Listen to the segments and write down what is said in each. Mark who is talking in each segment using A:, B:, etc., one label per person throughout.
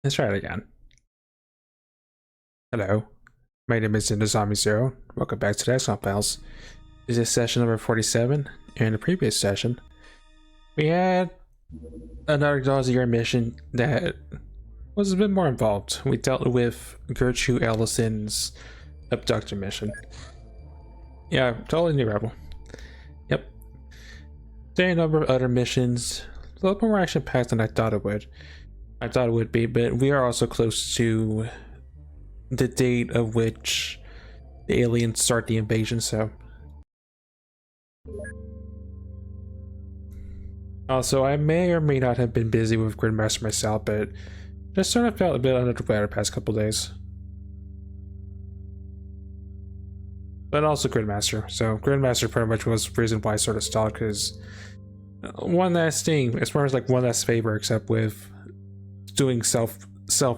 A: Let's try it again. Hello, my name is Inazami Zero. Welcome back to the XCOM Files. This is session number 47. In the previous session, we had another Dossier mission that was a bit more involved. We dealt with Gertrude Ellison's abduction mission. Yeah, totally new rebel. Yep. There are a number of other missions, a little more action-packed than I thought it would. Be, but we are also close to the date of which the aliens start the invasion, so. Also, I may or may not have been busy with Gridmaster myself, but just sort of felt a bit under the weather the past couple days. But also Gridmaster, so Gridmaster pretty much was the reason why I sort of stalled, because one last thing, as far as like one last favor, except with doing self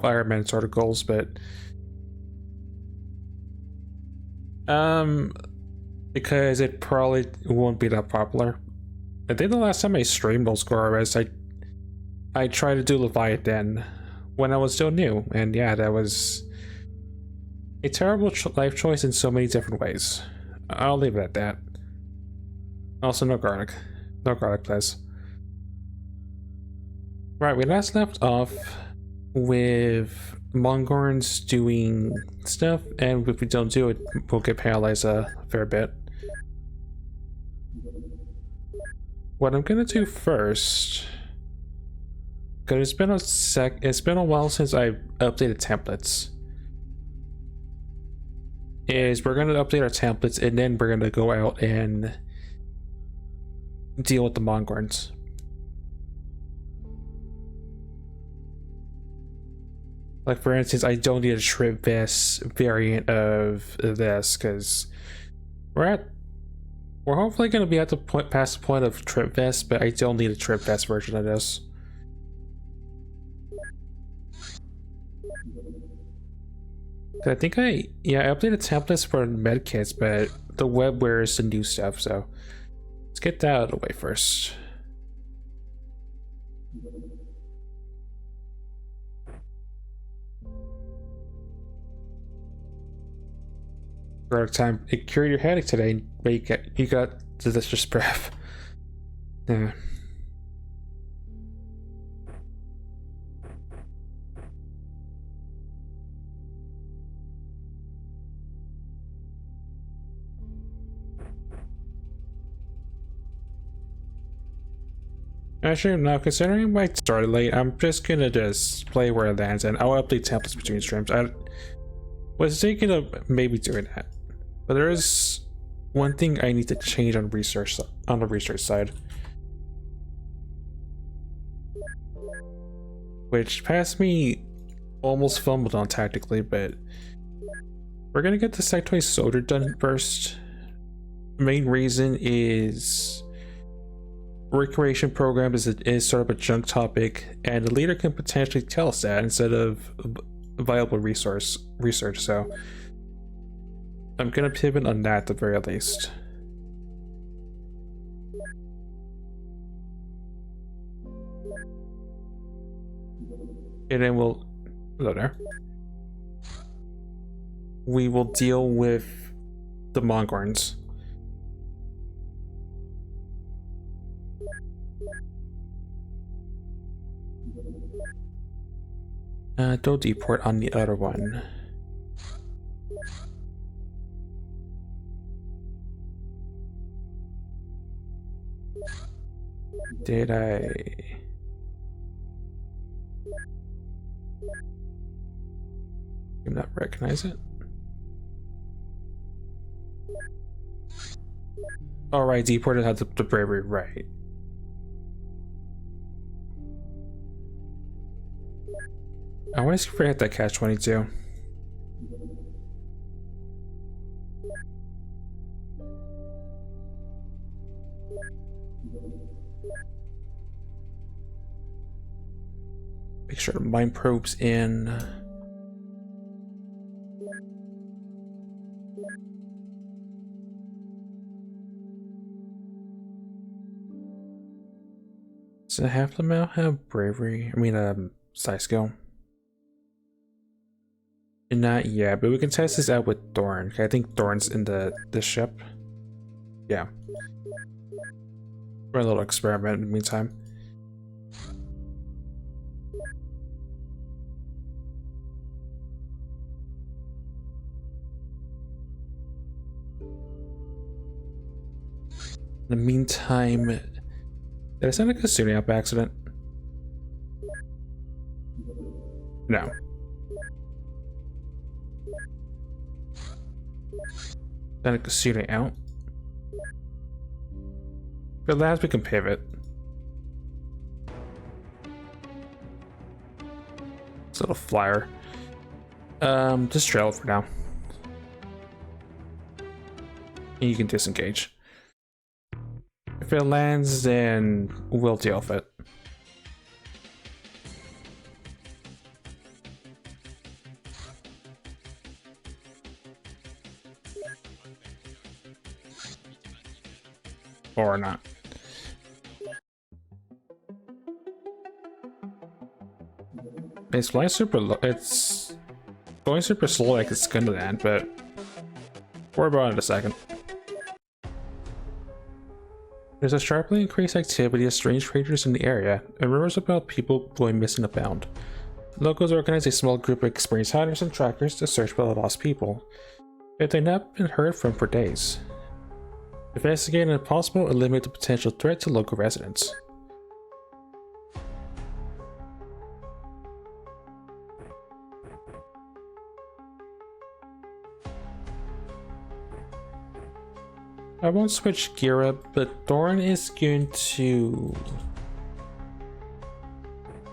A: Iron Man sort of goals, but because it probably won't be that popular. I think the last time I streamed Old School RS, I tried to do Leviathan when I was still new, and yeah, that was a terrible life choice in so many different ways. I'll leave it at that. Also, no garlic. No garlic, please. Right, we last left off with Mongorns doing stuff, and if we don't do it, we'll get paralyzed a fair bit. What I'm gonna do first, because it's been a while since I've updated templates, is we're gonna update our templates and then we're gonna go out and deal with the Mongorns. Like, for instance, I don't need a Trip Vest variant of this, because we're hopefully going to be at the point, past the point of Trip Vest, but I don't need a Trip Vest version of this. I think I updated templates for medkits, but the webware is the new stuff, so let's get that out of the way first. Time it cured your headache today, but you got the delicious breath. Yeah. Actually, now considering I started late, I'm just gonna just play where it lands, and I'll update templates between streams. I was thinking of maybe doing that. But there is one thing I need to change on research on the research side, which past me almost fumbled on tactically, but we're gonna get the Sectoid Soldier done first. Main reason is recreation program is sort of a junk topic, and the leader can potentially tell us that instead of viable research. So I'm gonna pivot on that at the very least. And then we will deal with the Mongorns. Don't deport on the other one. Did I? Do not recognize it. All right, deported had the bravery, right? I always forget that catch-22. Make sure the mind probe's in. Does half the male have bravery? I mean, side skill. Not yet, but we can test this out with Thorn. I think Thorn's in the ship. Yeah. For a little experiment in the meantime. In the meantime, did I send a Kasuni up by accident? No. Send a Kasuni out. But last we can pivot. This little flyer. Just trail it for now. And you can disengage. If it lands, then we'll deal with it. Or not. It's flying super low. It's going super slow like it's gonna land, but worry about it in a second. There's a sharply increased activity of strange creatures in the area, and rumors about people going missing abound. Locals organize a small group of experienced hunters and trackers to search for the lost people, yet they've not been heard from for days. Investigating if possible, eliminate the potential threat to local residents. I won't switch gear up, but Thorn is going to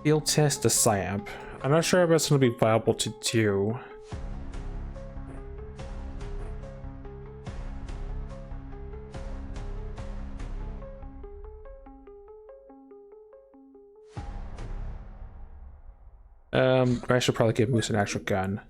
A: field test the Psyamp. I'm not sure if it's going to be viable to do. I should probably give Moose an actual gun.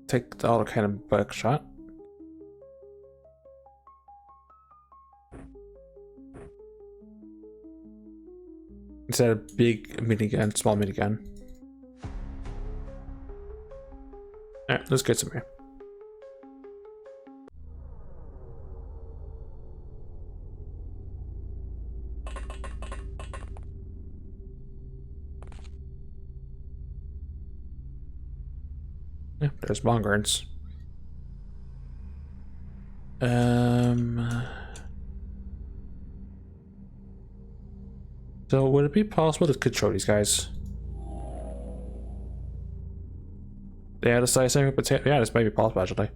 A: Take the autocannon buckshot. Instead of big minigun, small minigun. Alright, let's get some here. Yeah, there's Mongrels. So would it be possible to control these guys? They had a size saving potato. Yeah, this might be possible actually.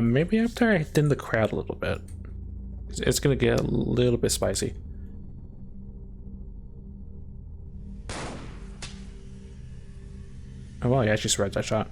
A: Maybe after I thin the crowd a little bit. It's gonna get a little bit spicy. Oh wow, he actually survived that shot.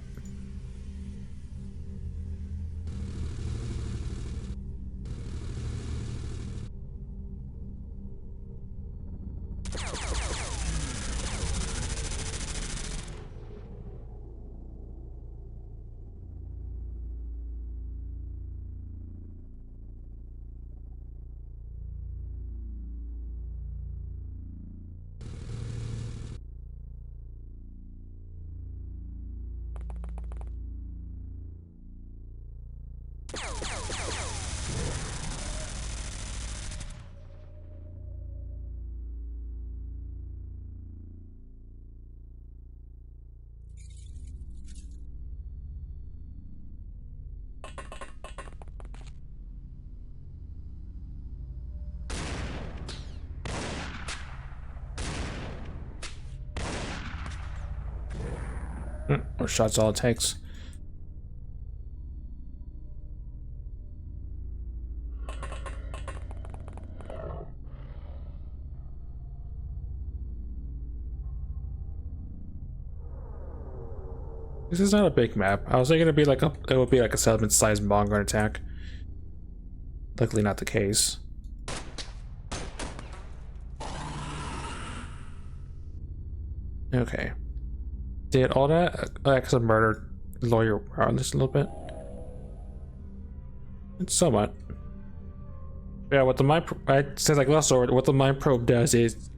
A: Or shots all it takes. This is not a big map. I was thinking it'd be like it would be like a settlement-sized Mongol attack. Luckily, not the case. Okay. Did all that because of murder lawyer on this a little bit? It's somewhat. Yeah, what the mind it says like less sword. What the mind probe does is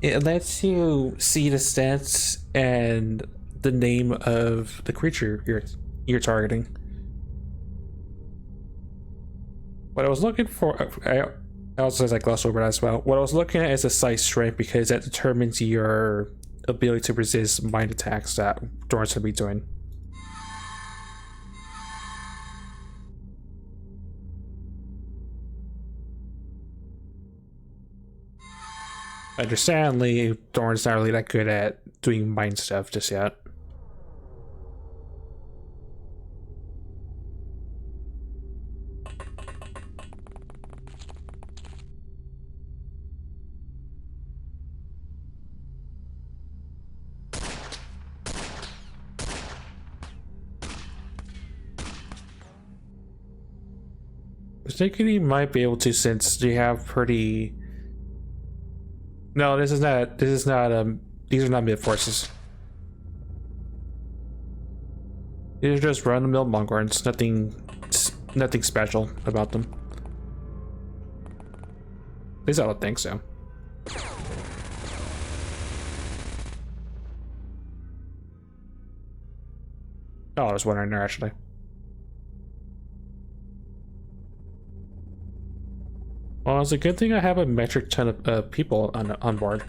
A: it lets you see the stats and the name of the creature you're targeting. What I was looking for, I also says like less sword as well. What I was looking at is a sight strength because that determines your ability to resist mind attacks that Doran's gonna be doing. Understandably, Doran's not really that good at doing mind stuff just yet. I was thinking he might be able to since you have pretty... No, this is not these are not mid forces. These are just run-of-the-mill Mongorns, nothing special about them. At least I don't think so. Oh, I was wondering there actually. Well, it's a good thing I have a metric ton of people on board.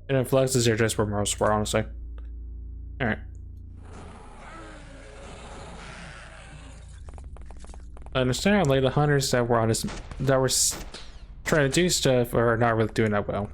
A: And then flexes are just for most part, honestly. Alright. Understandably, the hunters that were on this, that were trying to do stuff are not really doing that well.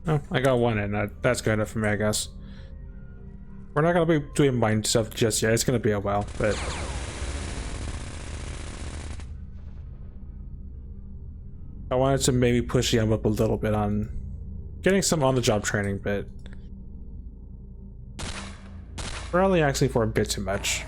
A: Oh, I got one in. That's good enough for me, I guess. We're not gonna be doing mind stuff just yet. It's gonna be a while, but I wanted to maybe push the envelope a little bit on getting some on-the-job training, but we're only asking for a bit too much.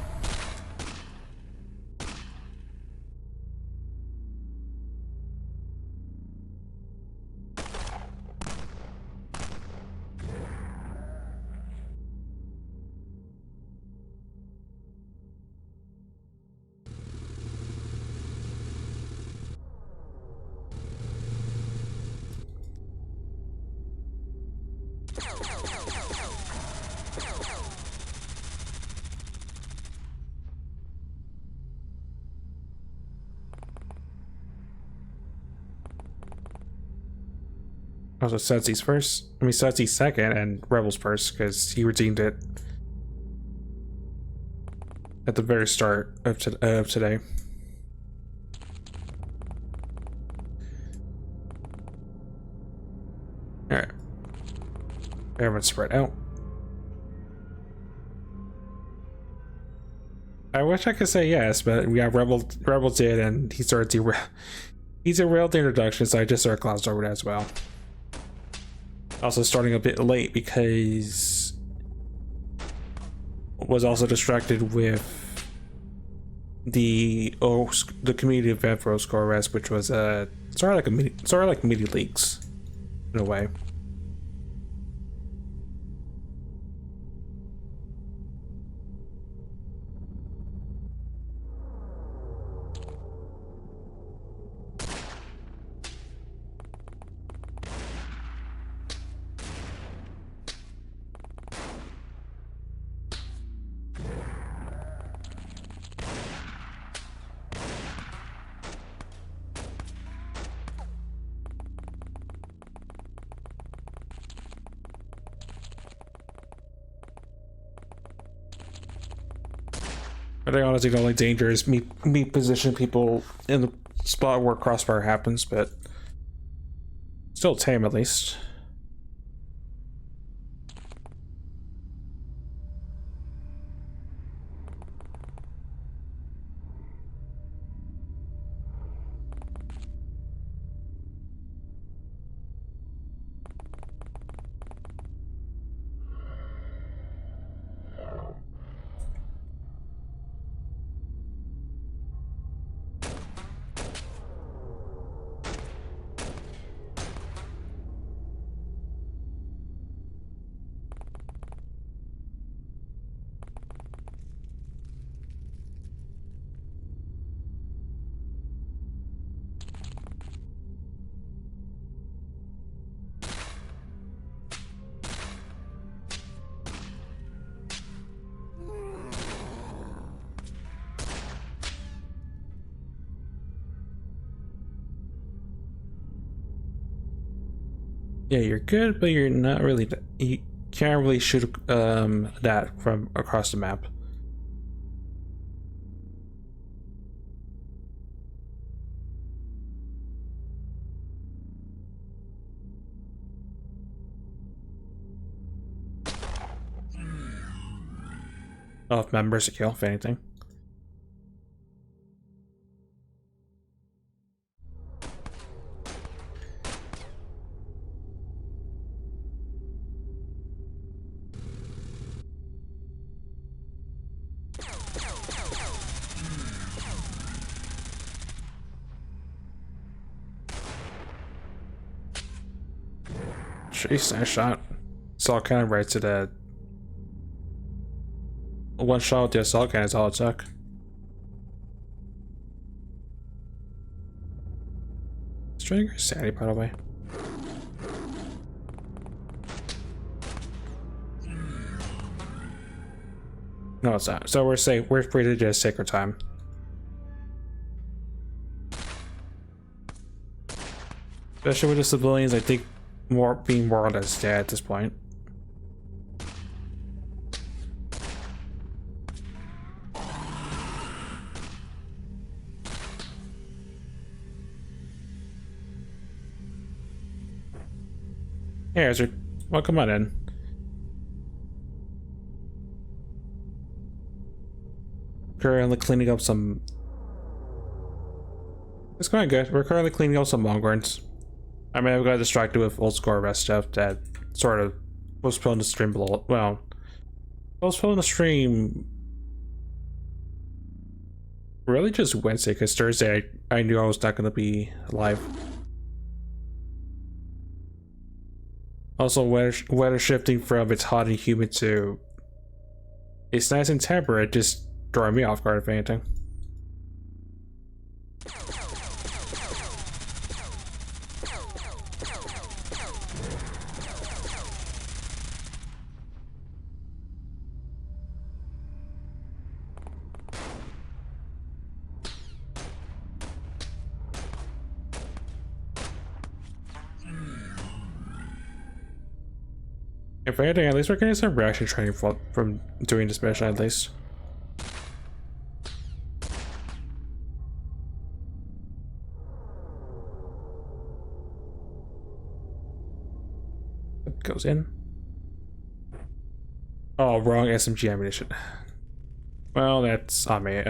A: Also, Setzi's first. I mean, Setzi's second, and Rebels first, because he redeemed it at the very start of today. Alright. Everyone's spread out. I wish I could say yes, but we have Rebel did, and he started He's a real introduction, so I just sort of glossed over that as well. Also starting a bit late because was also distracted with the community event for Oscar Rest, which was sort of like mini leaks in a way. I think honestly the only danger is me positioning people in the spot where crossfire happens, but still tame at least. Yeah, you're good, but you're not really. You can't really shoot that from across the map. Oh, if members to kill, if anything. Jeez, nice shot. Assault cannon right to the one shot with the assault cannon is all it took. Stringer Sandy, by the way. No, it's not. So we're safe. We're free to just take our time. Especially with the civilians, I think being more on his dad at this point. Hey, Ezra. Well, come on in. Currently cleaning up some. It's going good. We're currently cleaning up some Longhorns. I mean, I got distracted with old score rest stuff that sort of postponed the stream below. Well, postponed the stream really just Wednesday, because Thursday I knew I was not going to be live. Also, weather shifting from it's hot and humid to it's nice and temperate just throwing me off guard, if anything. If anything, at least we're getting some reaction training from doing this mission, at least. It goes in. Oh, wrong SMG ammunition. Well, that's on me.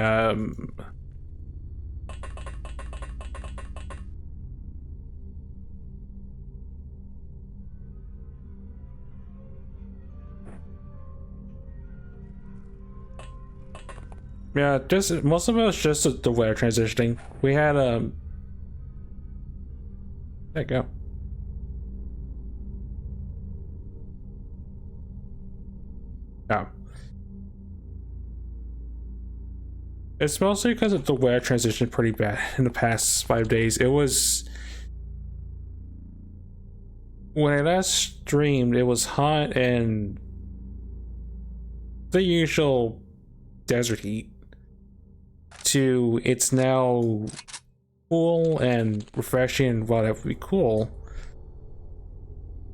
A: Yeah, just most of it was just the weather transitioning. We had there you go. Yeah. It's mostly because of the weather transition pretty bad in the past 5 days. It was when I last streamed, it was hot and the usual desert heat to it's now cool and refreshing. While that would be cool,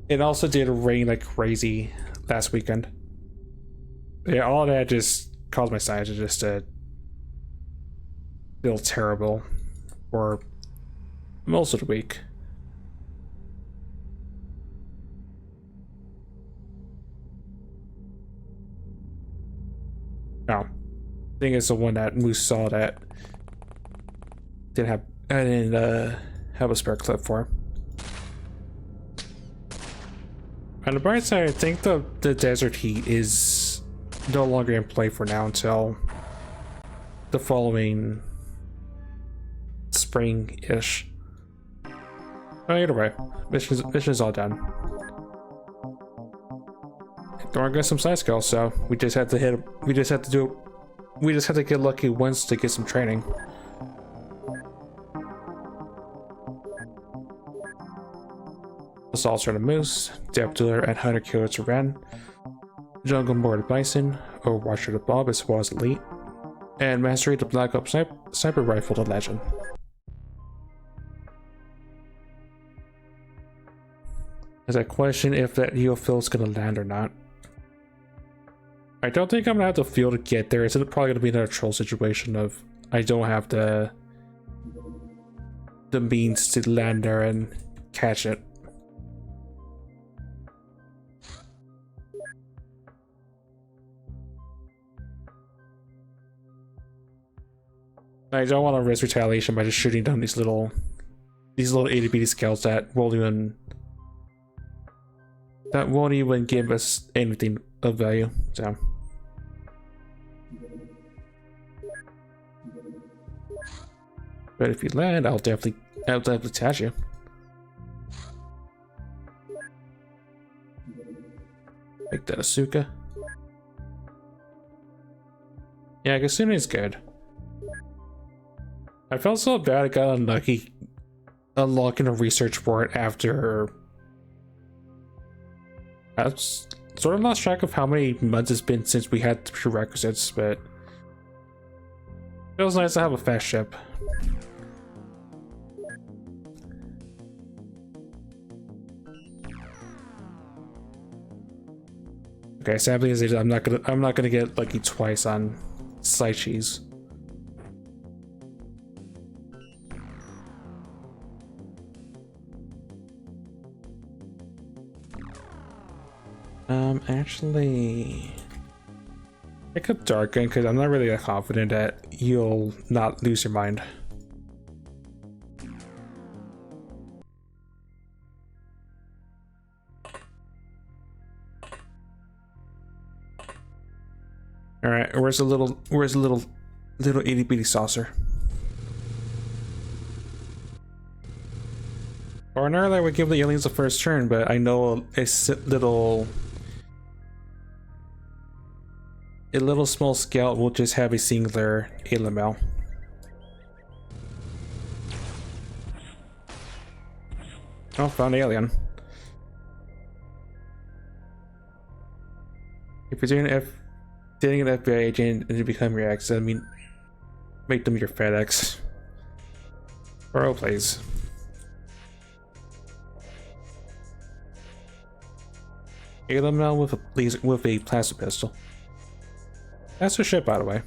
A: it also did rain like crazy last weekend. Yeah, all that just caused my side to just feel terrible for most of the week. Now, thing is the one that Moose saw that I didn't have a spare clip for. On the bright side, I think the desert heat is no longer in play for now until the following spring-ish. Oh, either way, mission's all done. Don't get some side skills, so we just have to get lucky once to get some training. Assaults on a moose, depth dealer and hunter killer to Ren, jungle mortar bison, overwatcher to Bob as well as elite, and mastery the Black Ops sniper rifle to legend. There's a question if that UFO is gonna land or not. I don't think I'm gonna have the fuel to get there. It's probably gonna be another troll situation of I don't have the means to land there and catch it. I don't want to risk retaliation by just shooting down these little itty bitty scouts that won't even give us anything of value. So. But if you land, I'll definitely attach you. Make that Asuka. Yeah, Kasumi is good. I felt so bad I got unlucky unlocking a research port after I've sort of lost track of how many months it's been since we had the prerequisites, but it feels nice to have a fast ship. Okay, sadly as I'm not gonna get lucky twice on side cheese. Actually, pick up Darkin because I'm not really that confident that you'll not lose your mind. All right, where's the little itty bitty saucer? Ordinarily, I would give the aliens the first turn, but I know a little small scout will just have a singular AML. Oh, found alien. If you're doing dating an FBI agent and you become your ex, I mean, make them your FedEx. Bro, please. AML with a plasma pistol. That's her ship, by the way.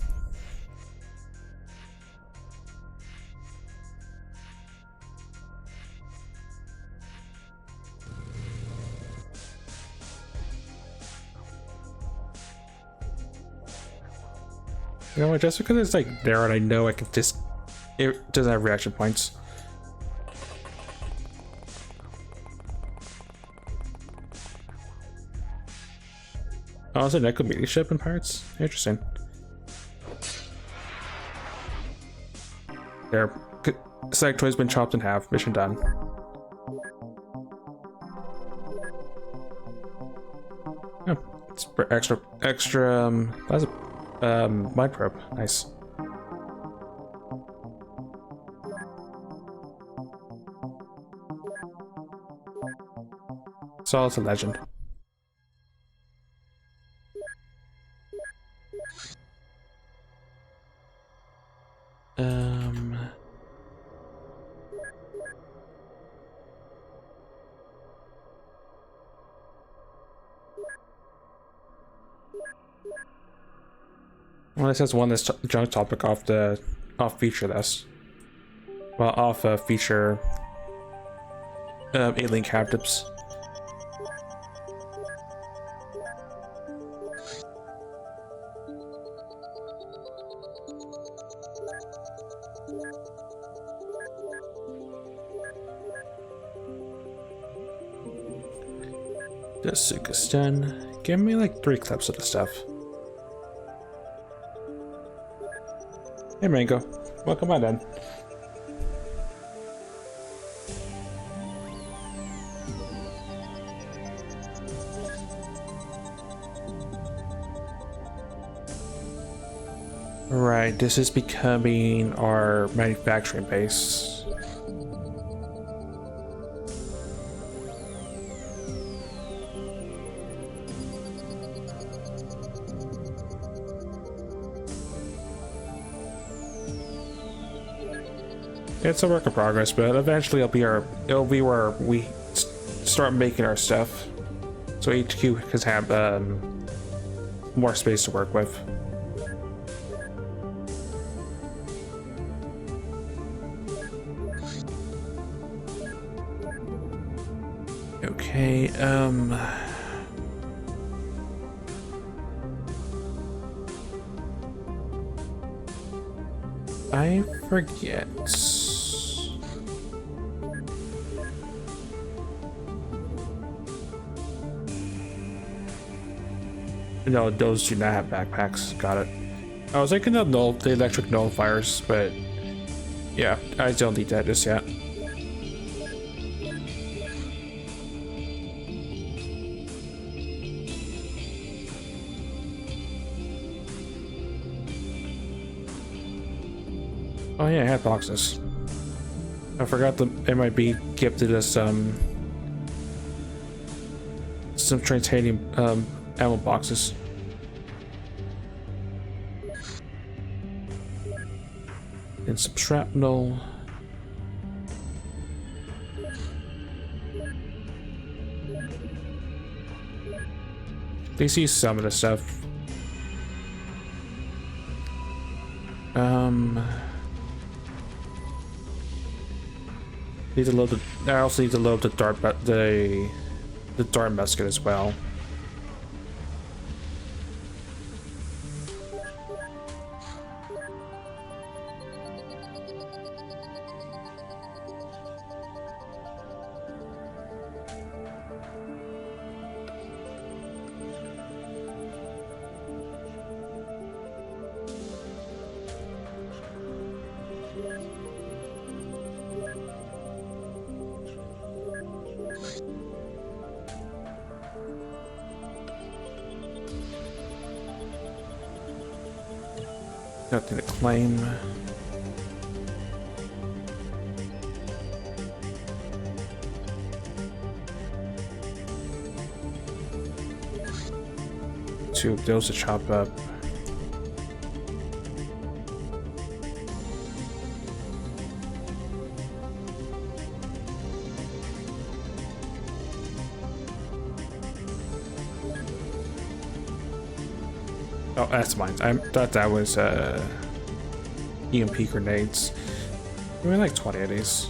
A: You know what, just because it's like there and I know I can just... It doesn't have reaction points. Oh, is it Necromedia ship in Pirates? Interesting. There. Sectoid's been chopped in half. Mission done. Oh, it's for extra, that's a, mind probe. Nice. Solid's a legend. Well, this has one this junk topic off feature list. Well, off feature alien captives. Sukastan. Give me like 3 clips of the stuff. Hey Mango, welcome on in. Right, this is becoming our manufacturing base. It's a work in progress, but eventually it'll be where we start making our stuff. So HQ can have more space to work with. Okay, I forget. No, those do not have backpacks. Got it. I was thinking of the electric nullifiers, but yeah, I don't need that just yet. Oh yeah, I had boxes. I forgot the MIB gifted us some titanium ammo boxes. And some shrapnel. They see some of the stuff. Need to load the. I also need to load the dart musket as well. Nothing to claim. Two of those to chop up. Oh, that's mine. I thought that was EMP grenades. We had like 20 of these.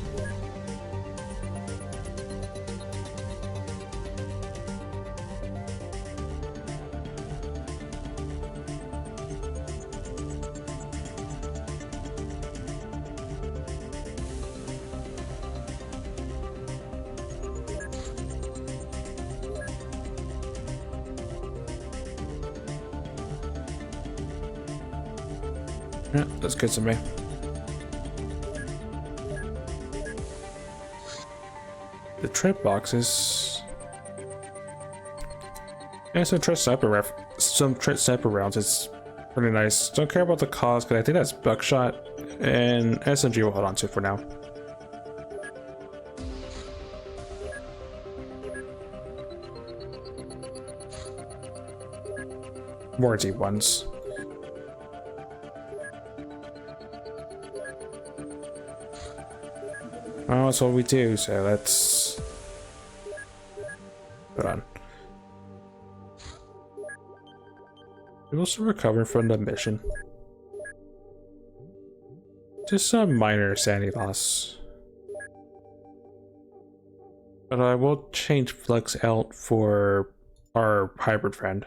A: Yeah, that's good to me. trip boxes. And some trip sniper rounds. It's pretty nice. Don't care about the cost because I think that's buckshot, and SMG will hold on to for now. More deep ones. Oh, that's what we do, so let's put on. We also recover from the mission. Just some minor sanity loss. But I will change Flux out for our hybrid friend.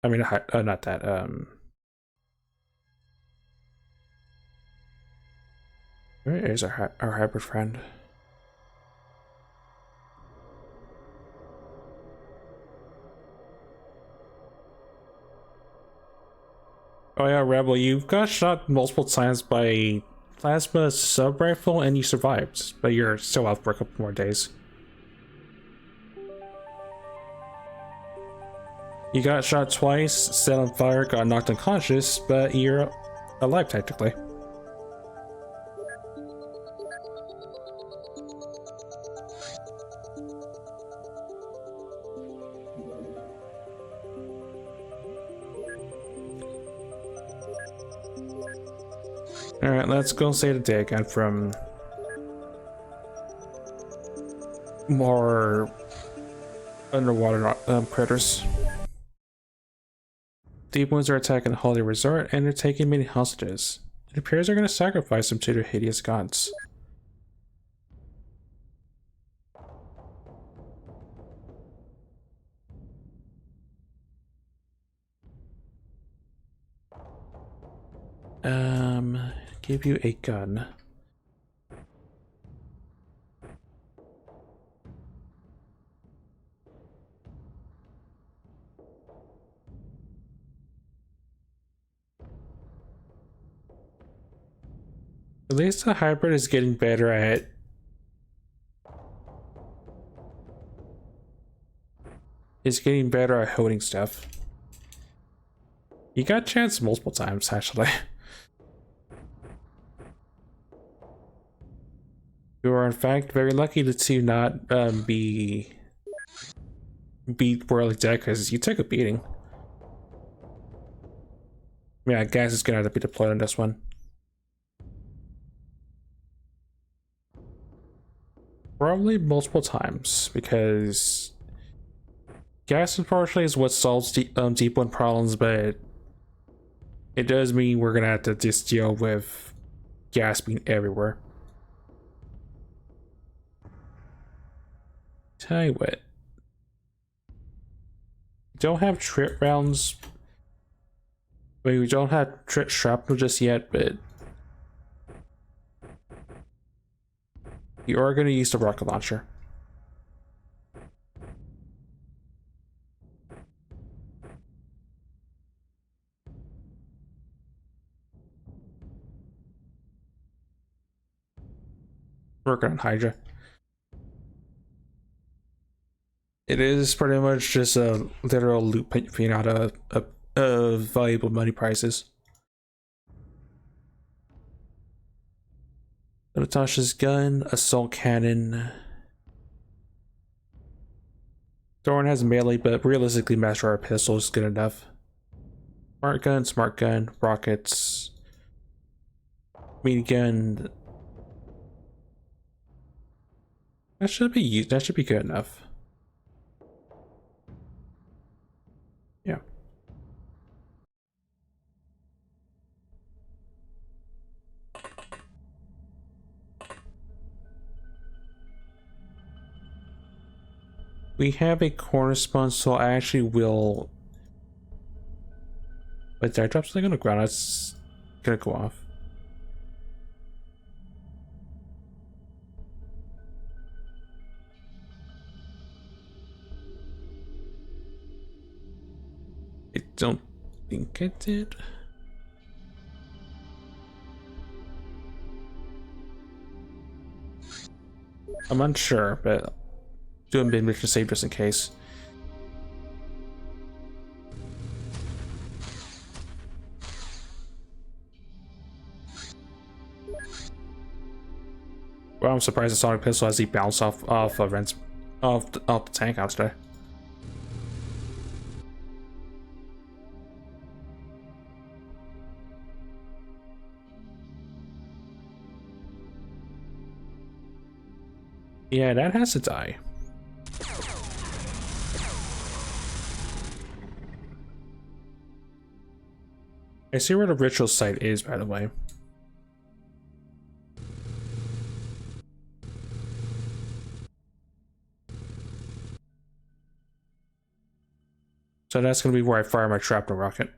A: I mean, not that, where is our hybrid friend? Oh yeah, Rebel, you've got shot multiple times by plasma sub-rifle and you survived, but you're still out for a couple more days. You got shot twice, set on fire, got knocked unconscious, but you're alive technically. Alright, let's go save the day again from more underwater critters. Deep Wounds are attacking the Holy Resort and they're taking many hostages. It appears they're going to sacrifice them to their hideous gods. Give you a gun. At least the hybrid is getting better at holding stuff. You got chance multiple times actually. You are in fact very lucky to not be royally dead because you took a beating. Yeah, gas is gonna have to be deployed on this one. Probably multiple times because gas unfortunately is what solves deep one problems, but it does mean we're gonna have to just deal with gas being everywhere. Tell you what, don't have trip rounds. We don't have trip shrapnel just yet, but you are going to use the rocket launcher. Working on Hydra. It is pretty much just a literal loot pinata of valuable money prizes. Natasha's gun, assault cannon. Thorn has melee, but realistically Master Art pistol is good enough. Smart gun, rockets, minigun. That should be good enough. Yeah. We have a cornerstone, so I actually will. Wait, did I drop something on the ground? It's gonna go off. I don't think I did. I'm unsure, but doing mid mission save just in case. Well, I'm surprised the sonic pistol has the bounce off off the tank house there. Yeah, that has to die. I see where the ritual site is, by the way. So that's going to be where I fire my shrapnel rocket.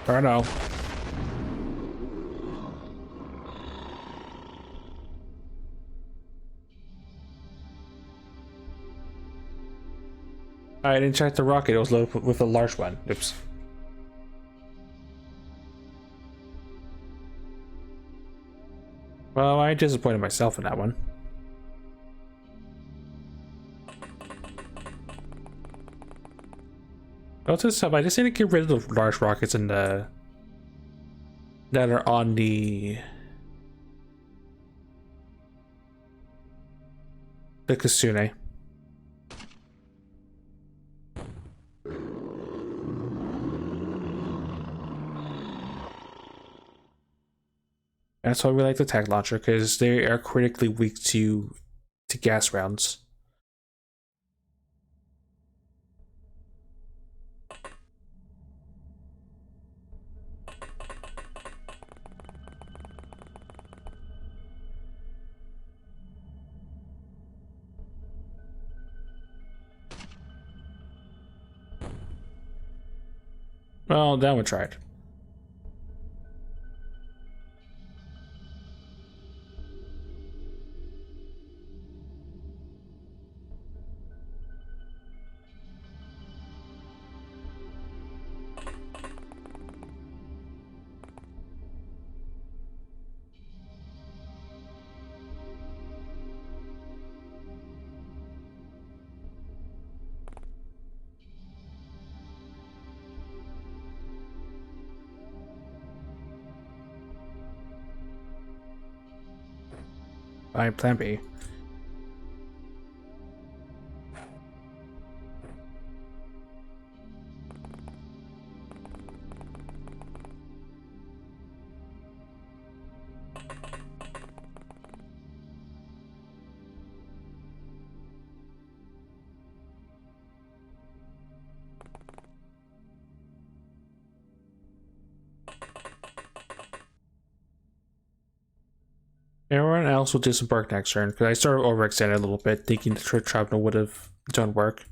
A: Or no. I didn't check the rocket, it was loaded with a large one. Oops. Well, I disappointed myself in that one. Also, stuff I just need to get rid of the large rockets in the that are on the Kitsune. That's why we like the tech launcher, because they are critically weak to gas rounds. Well, that one tried. I plan B. Everyone else will disembark next turn, because I started overextending a little bit, thinking the trip shrapnel would have done work.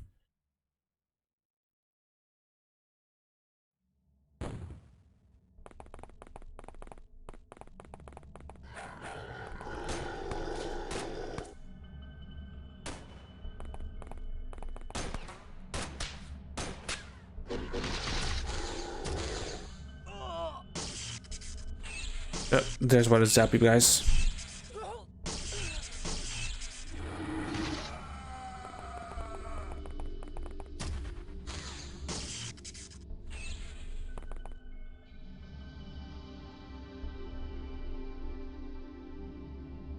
A: There's what is zap you guys.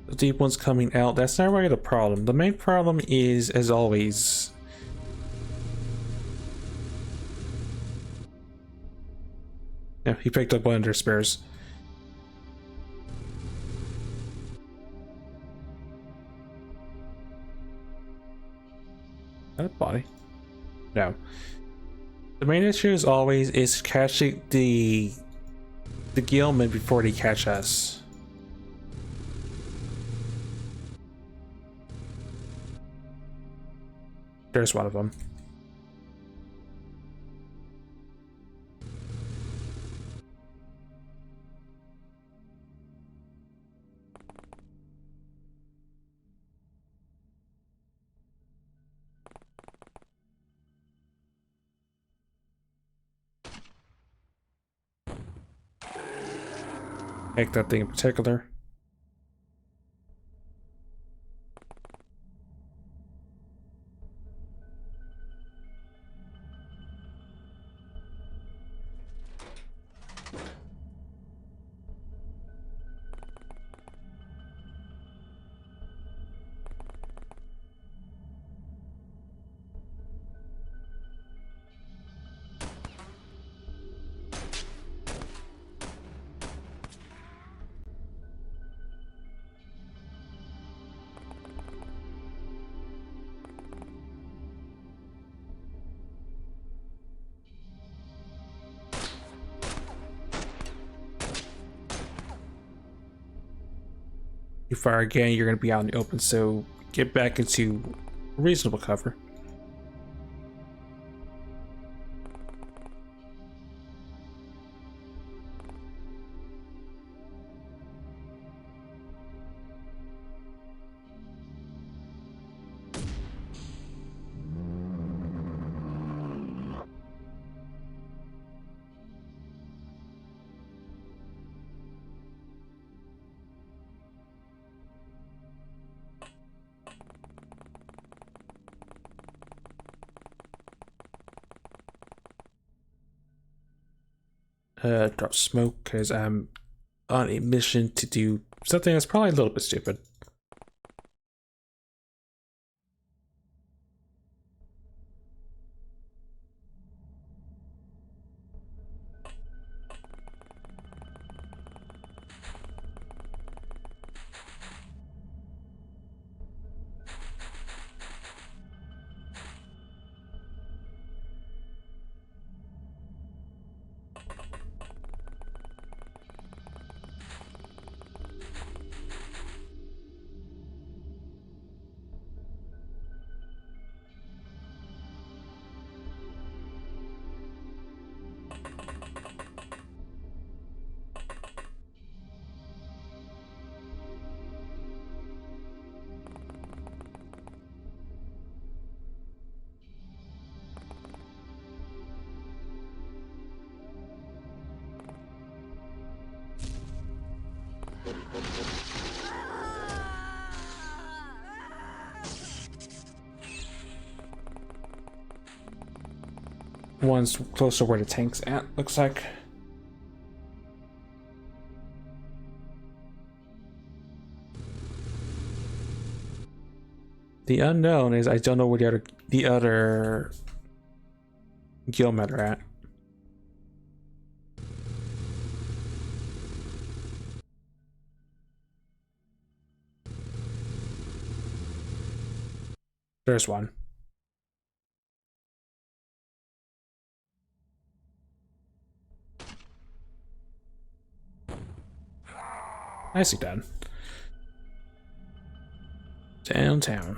A: The deep one's coming out. That's not really the problem. The main problem is, as always, yeah, he picked up one of their spares. That body. No. The main issue is always is catching the Gilman before they catch us. There's one of them. Make that thing in particular. You fire again, you're going to be out in the open, so get back into reasonable cover. Drop smoke because I'm on a mission to do something that's probably a little bit stupid. One's closer where the tank's at, looks like. The unknown is I don't know where the other Gilmen are at. There's one. Nicely done. Downtown.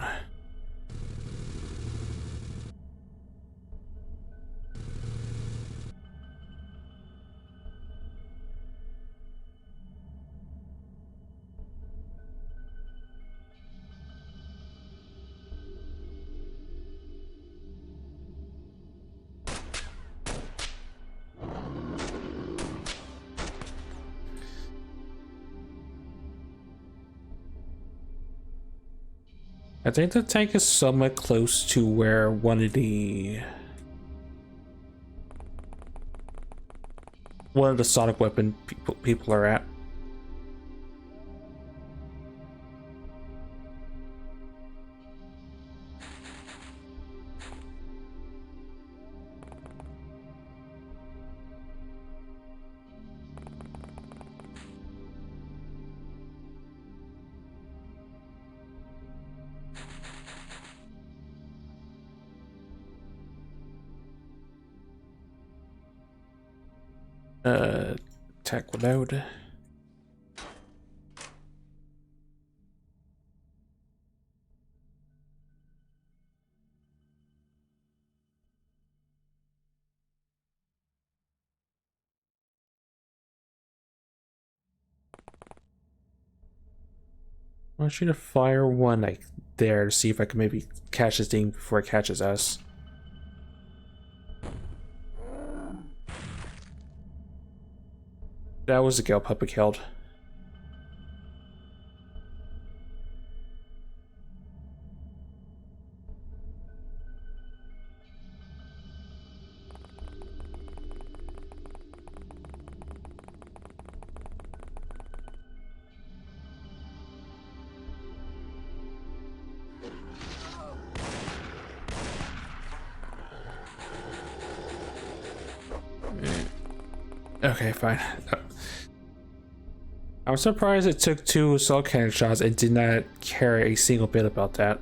A: I think the tank is somewhat close to where one of the sonic weapon people are at. Attack without. I want you to fire one like there to see if I can maybe catch this thing before it catches us. That was the Gale puppy killed. Okay, fine. I'm surprised it took 2 assault cannon shots and did not care a single bit about that.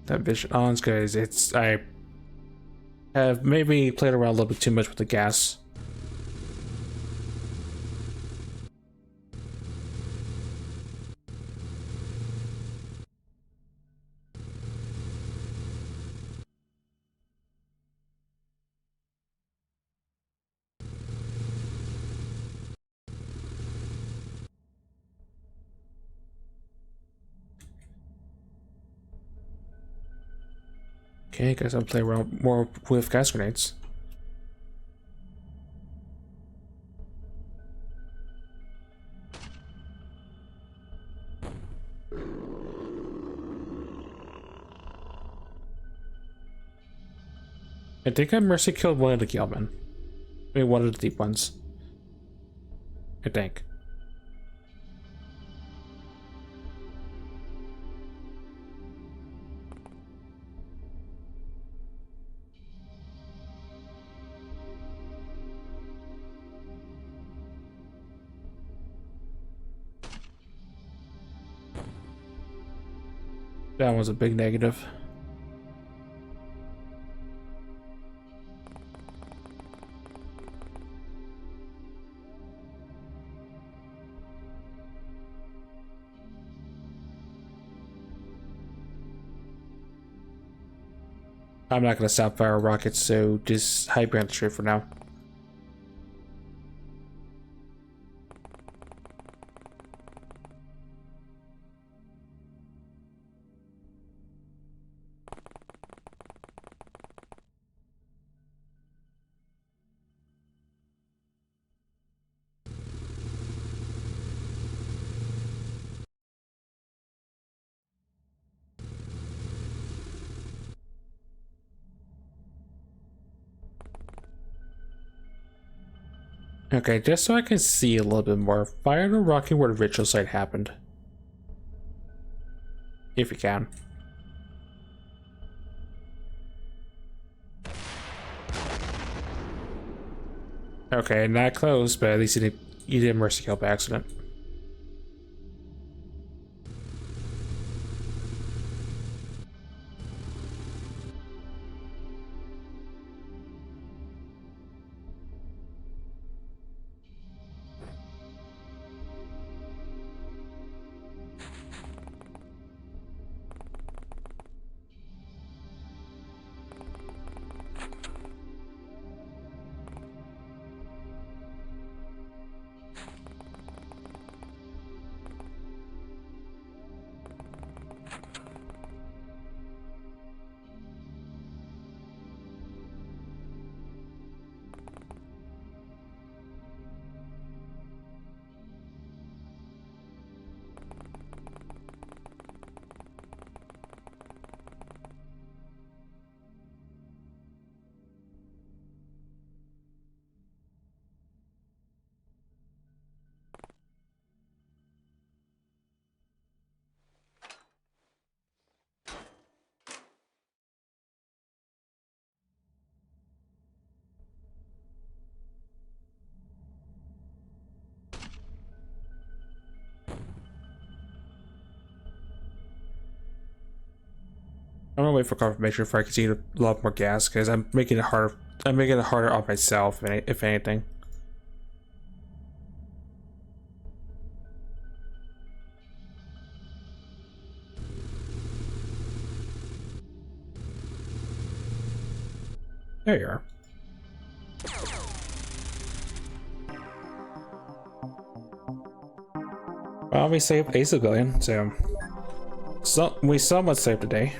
A: That vision on's because I have maybe played around a little bit too much with the gas. Okay, guess I'll play around more with gas grenades. I think I mercy killed one of the Galemen. I mean, one of the deep ones. I think. That was a big negative. I'm not gonna stop fire rockets, so just high branch straight for now. Okay, just so I can see a little bit more, fire the rocket where the ritual site happened. If you can. Okay, not close, but at least you didn't mercy kill by accident. gonna wait for confirmation before I continue to load more gas because I'm making it harder. I'm making it harder on myself, if anything. There you are. Well, we saved a civilian, so we somewhat saved the day.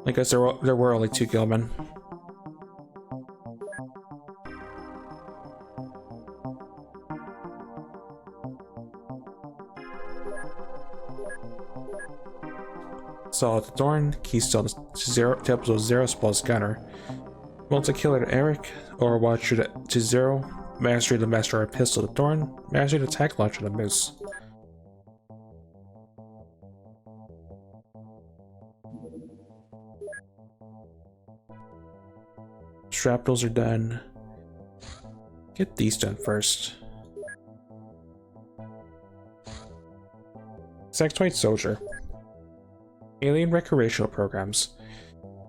A: I guess there were only 2 Gilman. Solid to Thorn, Keystone to episode 0 plus Gunner. Multi-killer to Eric, Overwatcher to 0, Mastery to Master our Pistol to Thorn, Mastery to Attack Launcher to Moose. Shrapnels are done. Get these done first. Sectoid Soldier. Alien recreational programs.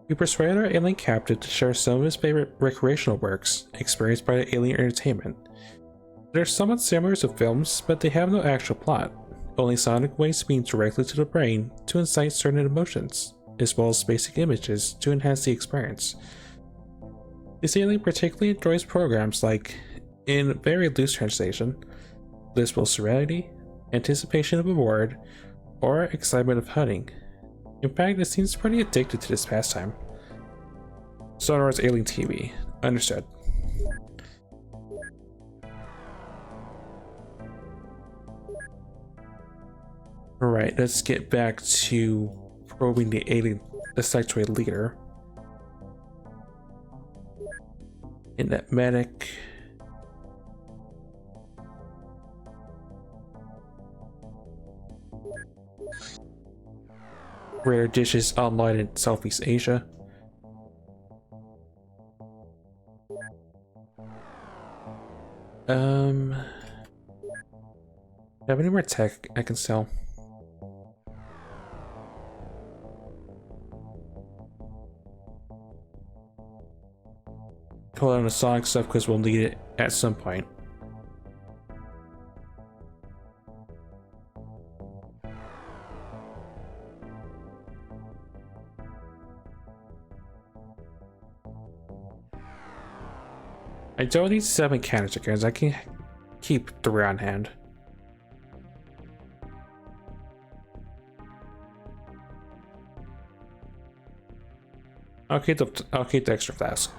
A: We persuaded our alien captain to share some of his favorite recreational works experienced by the alien entertainment. They're somewhat similar to films, but they have no actual plot, only sonic waves beamed directly to the brain to incite certain emotions, as well as basic images to enhance the experience. This alien particularly enjoys programs like, in very loose translation, blissful serenity, anticipation of reward, or excitement of hunting. In fact, it seems pretty addicted to this pastime. Sonar's Alien TV. Understood. Alright, let's get back to probing the sectoid leader. In that medic. Rare dishes online in Southeast Asia. Have any more tech I can sell? Hold on the Sonic stuff because we'll need it at some point. I don't need 7 canister cans. I can keep 3 on hand. I'll keep the extra flask.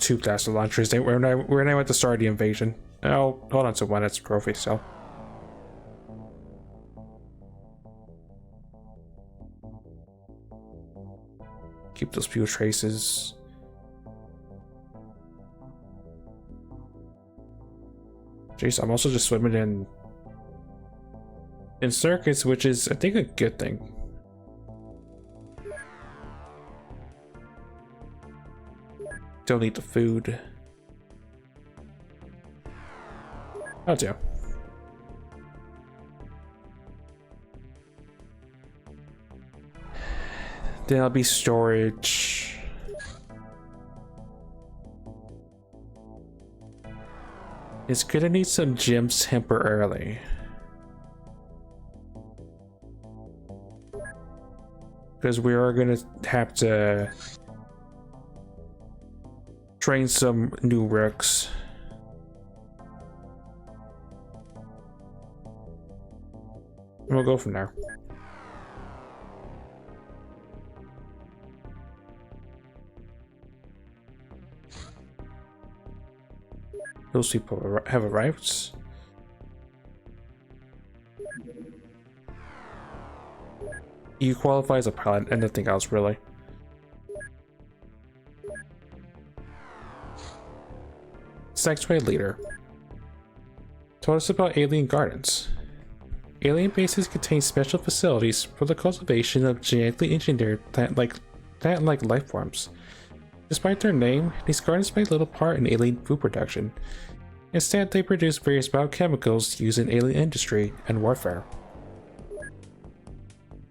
A: 2 blaster launchers. When I went to start the invasion. Oh, hold on to 1. That's a trophy. So. Keep those fuel traces. Jeez, I'm also just swimming in circuits, which is, I think, a good thing. Don't need the food. Oh, yeah. Then I'll be storage. It's gonna need some gems temporarily. Because we are gonna have to train some new rooks. And we'll go from there. Those people have arrived. You qualify as a pilot and nothing else, really. Sectoid leader. Told us about alien gardens. Alien bases contain special facilities for the cultivation of genetically engineered plant-like life forms. Despite their name, these gardens play little part in alien food production. Instead, they produce various biochemicals used in alien industry and warfare.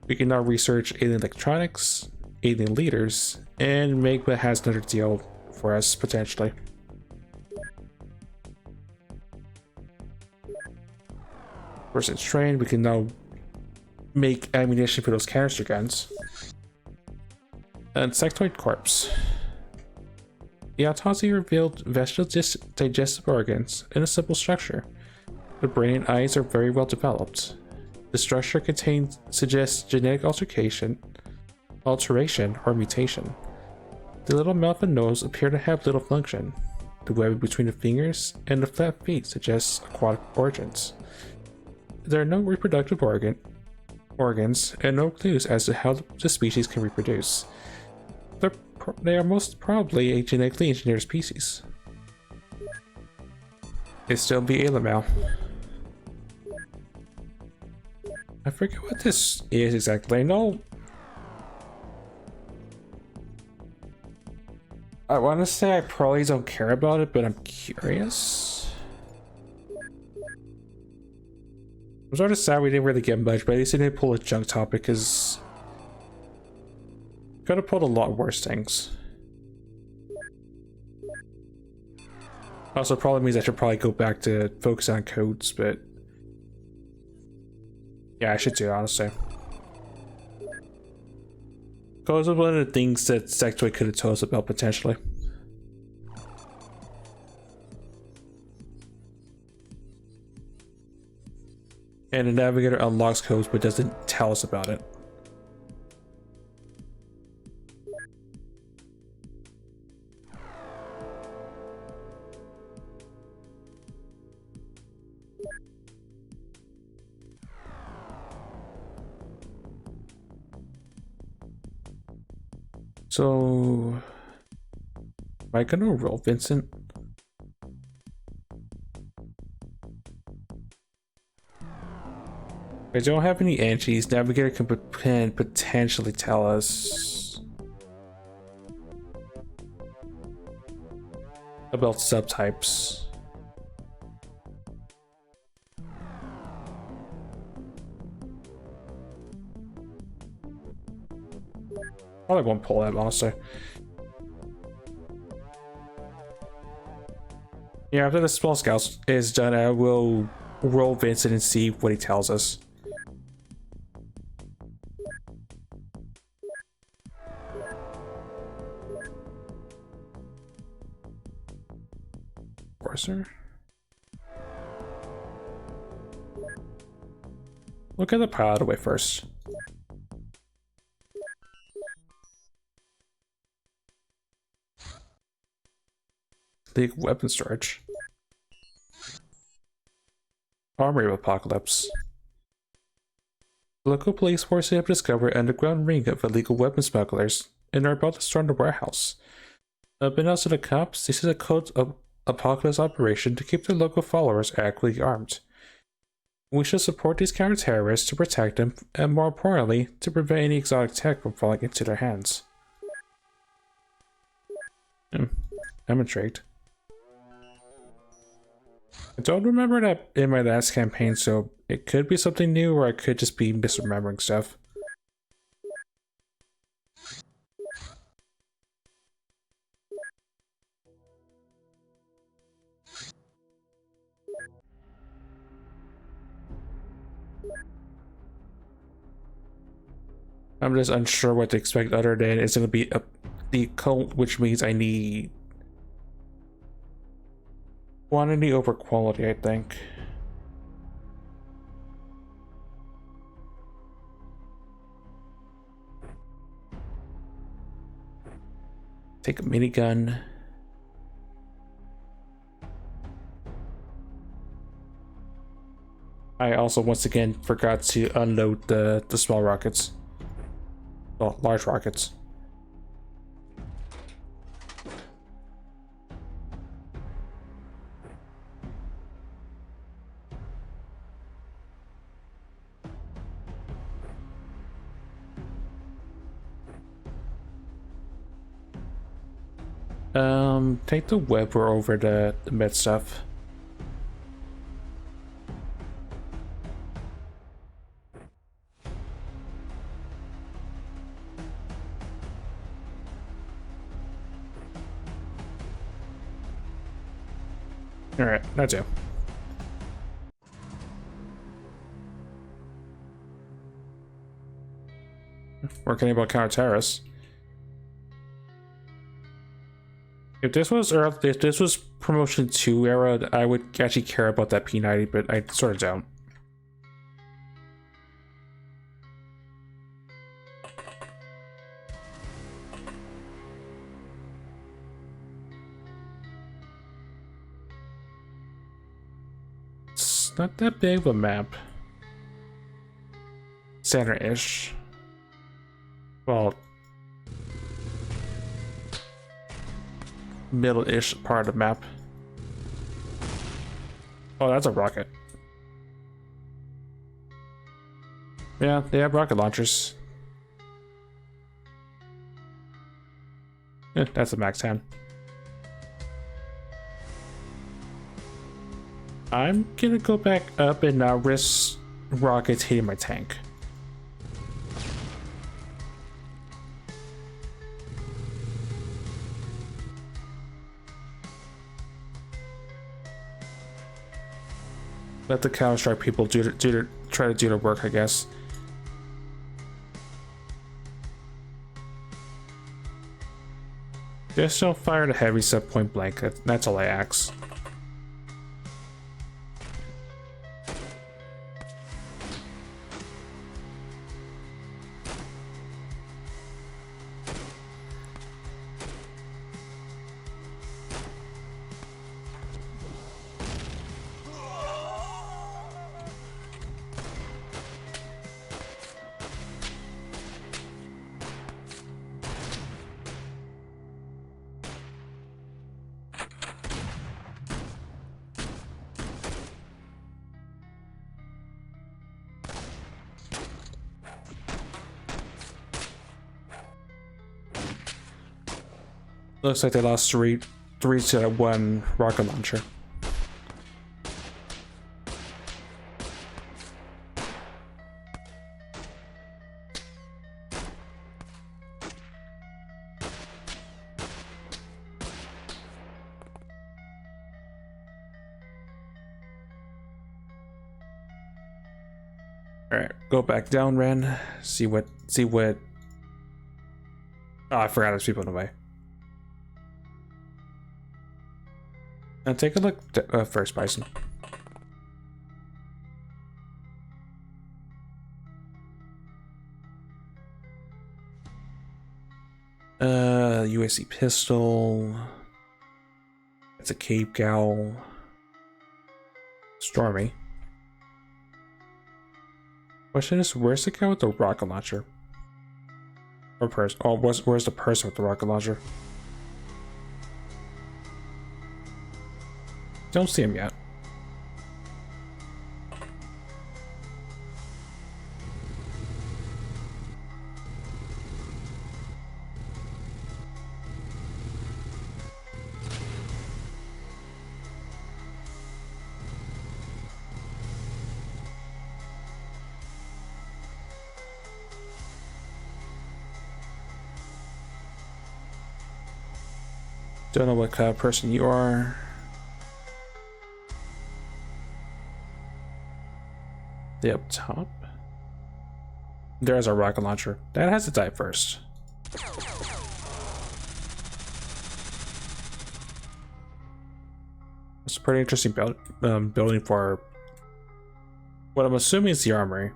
A: We can now research alien electronics, alien leaders, and Magma has another deal for us, potentially. Once it's trained, we can now make ammunition for those canister guns. And Sectoid Corpse. The autopsy revealed vegetable digestive organs in a simple structure. The brain and eyes are very well developed. The structure suggests genetic alteration or mutation. The little mouth and nose appear to have little function. The webbing between the fingers and the flat feet suggests aquatic origins. There are no reproductive organs and no clues as to how the species can reproduce. They are most probably a genetically engineered species. It'd still be Ailamel. I forget what this is exactly. No. I want to say I probably don't care about it, but I'm curious. I'm sort of sad we didn't really get much, but at least I didn't pull a junk topic because could have pulled a lot worse things. Also, probably means I should probably go back to focus on codes, but yeah, I should do it, honestly. Codes was one of the things that Sectoid could have told us about potentially. And the navigator unlocks codes but doesn't tell us about it. So, am I gonna roll Vincent? I don't have any entries. Navigator can potentially tell us about subtypes. Probably won't pull that, honestly. Yeah, after the spell scout is done, I will roll Vincent and see what he tells us. Forcer. Look at the pile away first. League weapon storage. Armory of Apocalypse. The local police force have discovered an underground ring of illegal weapon smugglers and are about to storm the warehouse. Unbeknownst to the cops, this is a code of Apocalypse operation to keep their local followers adequately armed. We should support these counter-terrorists to protect them, and more importantly, to prevent any exotic tech from falling into their hands. I'm intrigued. I don't remember that in my last campaign, so it could be something new or I could just be misremembering stuff. I'm just unsure what to expect other than it's going to be the cult, which means I need quantity over quality, I think. Take a minigun. I also once again forgot to unload the small rockets. Well, large rockets. Take the Weber over the med stuff. Alright, that's it. Working about counter-terrorists. If this was promotion 2 era, I would actually care about that P90, but I sort of don't. It's not that big of a map. Center-ish. Well, middle-ish part of the map. Oh, that's a rocket. Yeah, they have rocket launchers. Yeah, that's a max 10. I'm gonna go back up and risk rockets hitting my tank. Let the Counter-Strike people try to do the work, I guess. Just don't fire the heavy set point blank. That's all I ask. Looks like they lost three to that one rocket launcher. All right, go back down, Ren. See what. Oh, I forgot there's people in the way. Now take a look first, Bison. USC pistol. That's a Cape Gal. Stormy. Question is, where's the guy with the rocket launcher? Or person? Oh, where's the person with the rocket launcher? Don't see him yet. Don't know what kind of person you are. The up top? There's our rocket launcher. That has to die first. It's a pretty interesting building for what I'm assuming is the armory.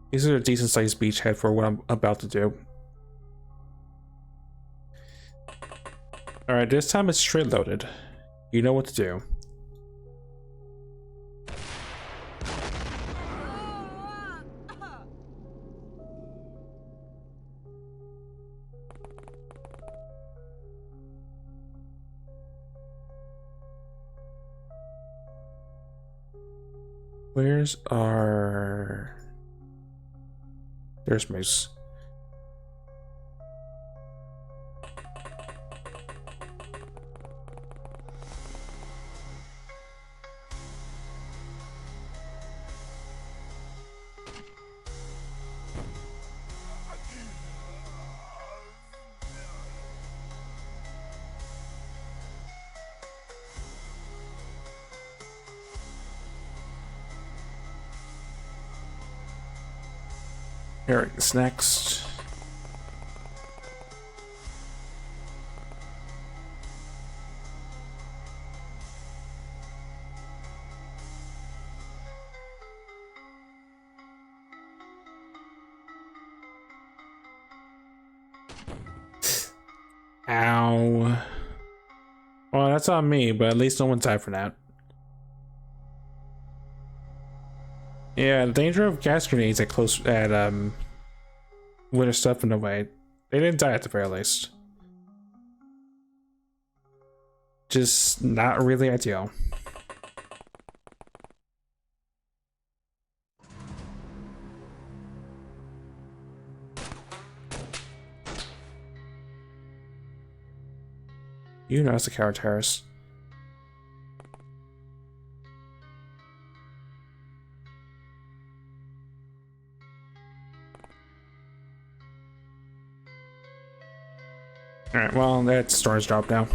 A: These are a decent sized beachhead for what I'm about to do. Alright, this time it's straight loaded. You know what to do. Where's our... There's Moose. Eric's next. Ow. Well, that's on me, but at least no one died for that. Yeah, the danger of gas grenades at winter stuff in the way. They didn't die at the very least. Just not really ideal. You know it's the coward terrace. Alright, well, that storage dropped now.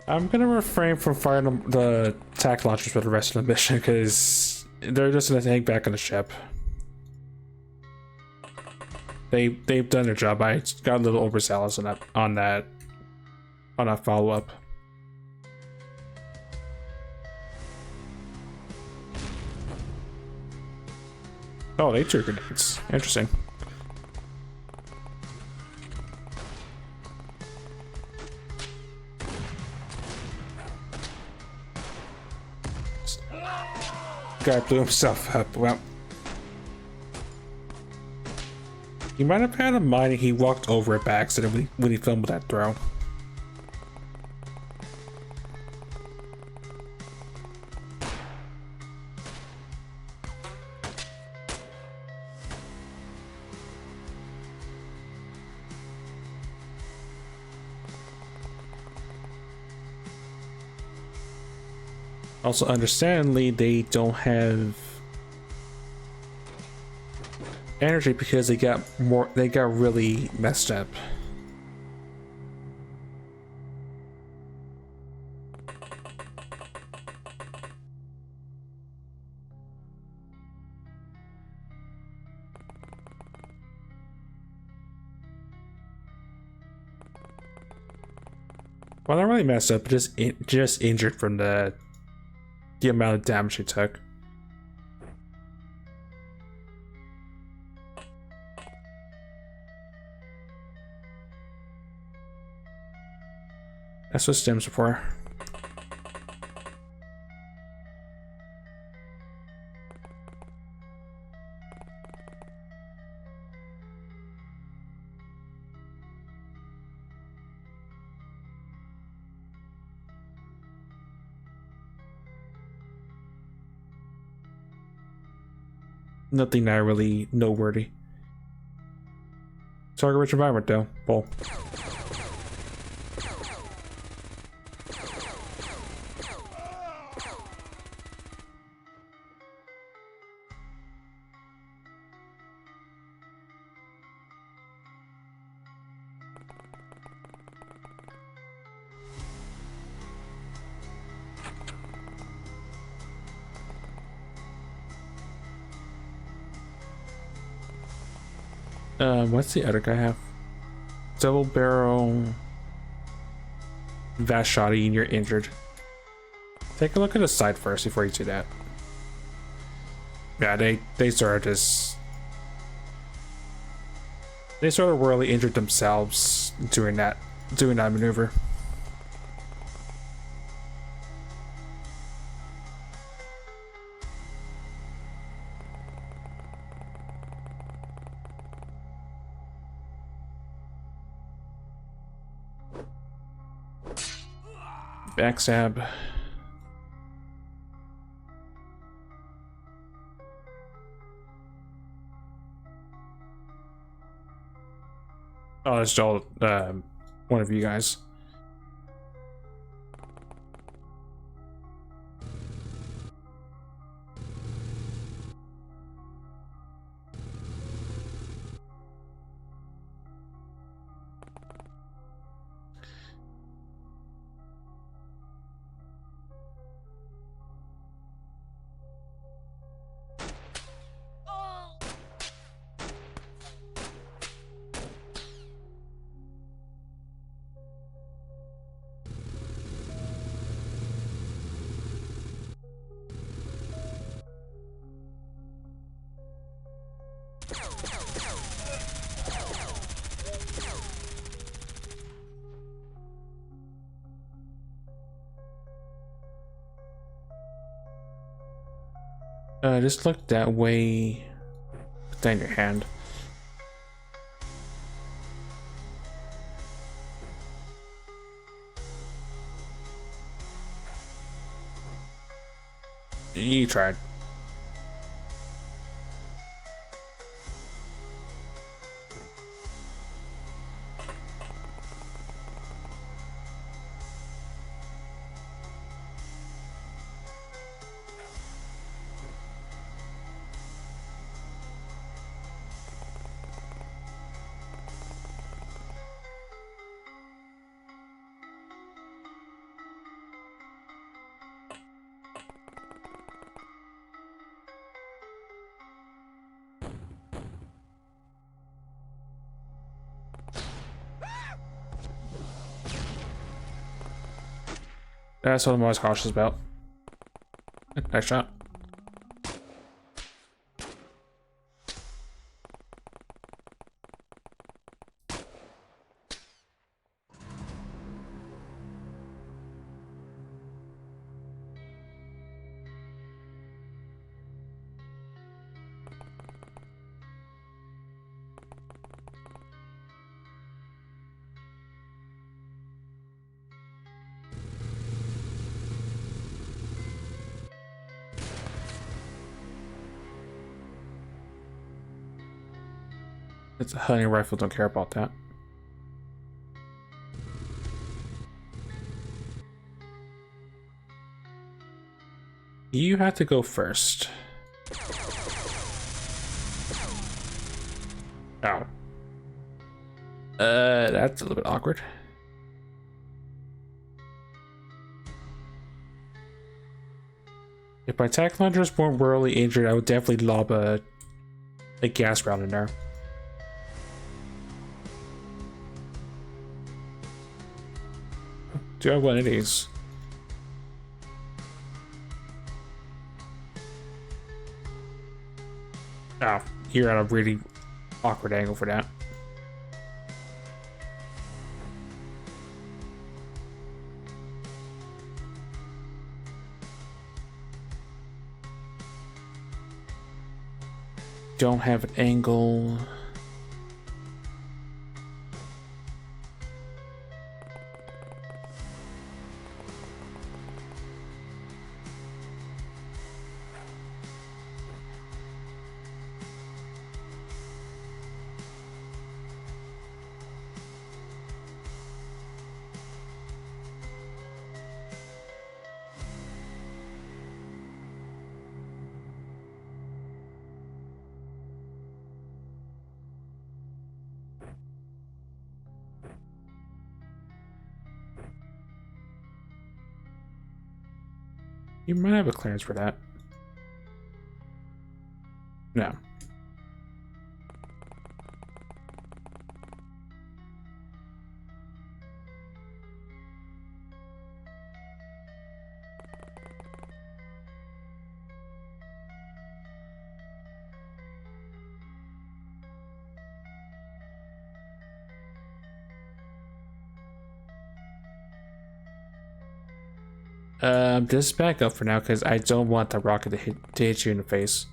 A: I'm gonna refrain from firing the attack launchers for the rest of the mission because they're just gonna hang back on the ship. They've done their job. I got a little overzealous on that follow up. Oh, they threw grenades. Interesting. Guy blew himself up. Well, he might have had a mind he walked over it by accident when he filmed that throw. Also, understandably, they don't have energy because they got really messed up. Well, not really messed up, but just injured from the amount of damage he took. That's what stems are for. Nothing that really noteworthy. Target rich environment though. Bull. What's the other guy have? Double barrel vast shotty and you're injured. Take a look at the side first before you do that. Yeah, they sort of just really injured themselves doing that maneuver. Backstab. Oh, it's all one of you guys. Just look that way. Put that in your hand. You tried. That's what I'm always cautious about. Nice shot. It's a hunting rifle, don't care about that. You have to go first. Oh. That's a little bit awkward. If my attack launchers weren't really injured, I would definitely lob a gas round in there. Do I have one of these? Oh, you're at a really awkward angle for that. Don't have an angle. You might have a clearance for that. No. Just back up for now because I don't want the rocket to hit you in the face.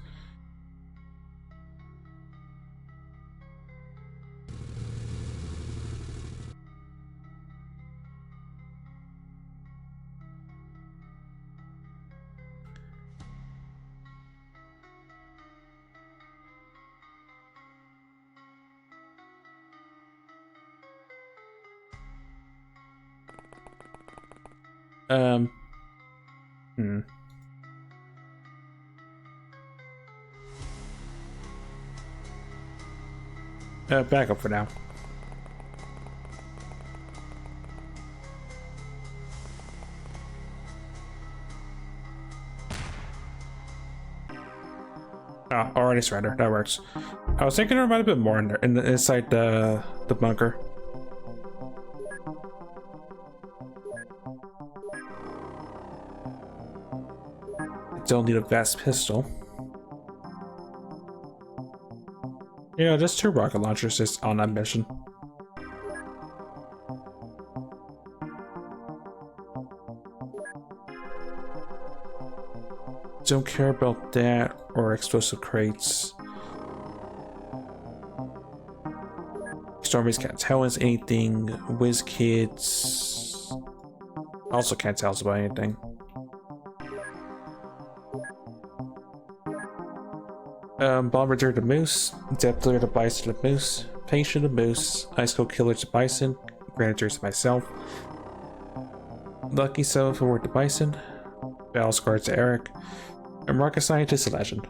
A: Um. Back up for now. Oh, already surrender. That works. I was thinking about a bit more in there, inside the bunker. I don't need a vast pistol. Yeah, just 2 rocket launchers just on that mission. Don't care about that or explosive crates. Stormies can't tell us anything. Whiz kids also can't tell us about anything. Bombardier the Moose, Depthler the Bison the Moose, Patient the Moose, Ice Cold Killer the Bison, Grenadiers myself, Lucky 7 for the Bison, Battle Scar to Eric, and Rocket Scientist the Legend.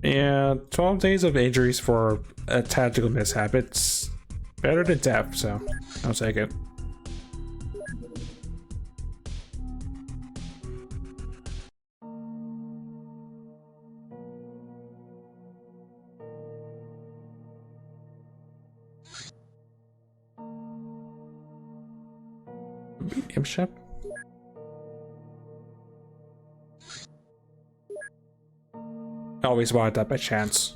A: Yeah, 12 days of injuries for a tactical mishap. It's better than death, so I'll take it. Medium ship. Always wanted that by chance.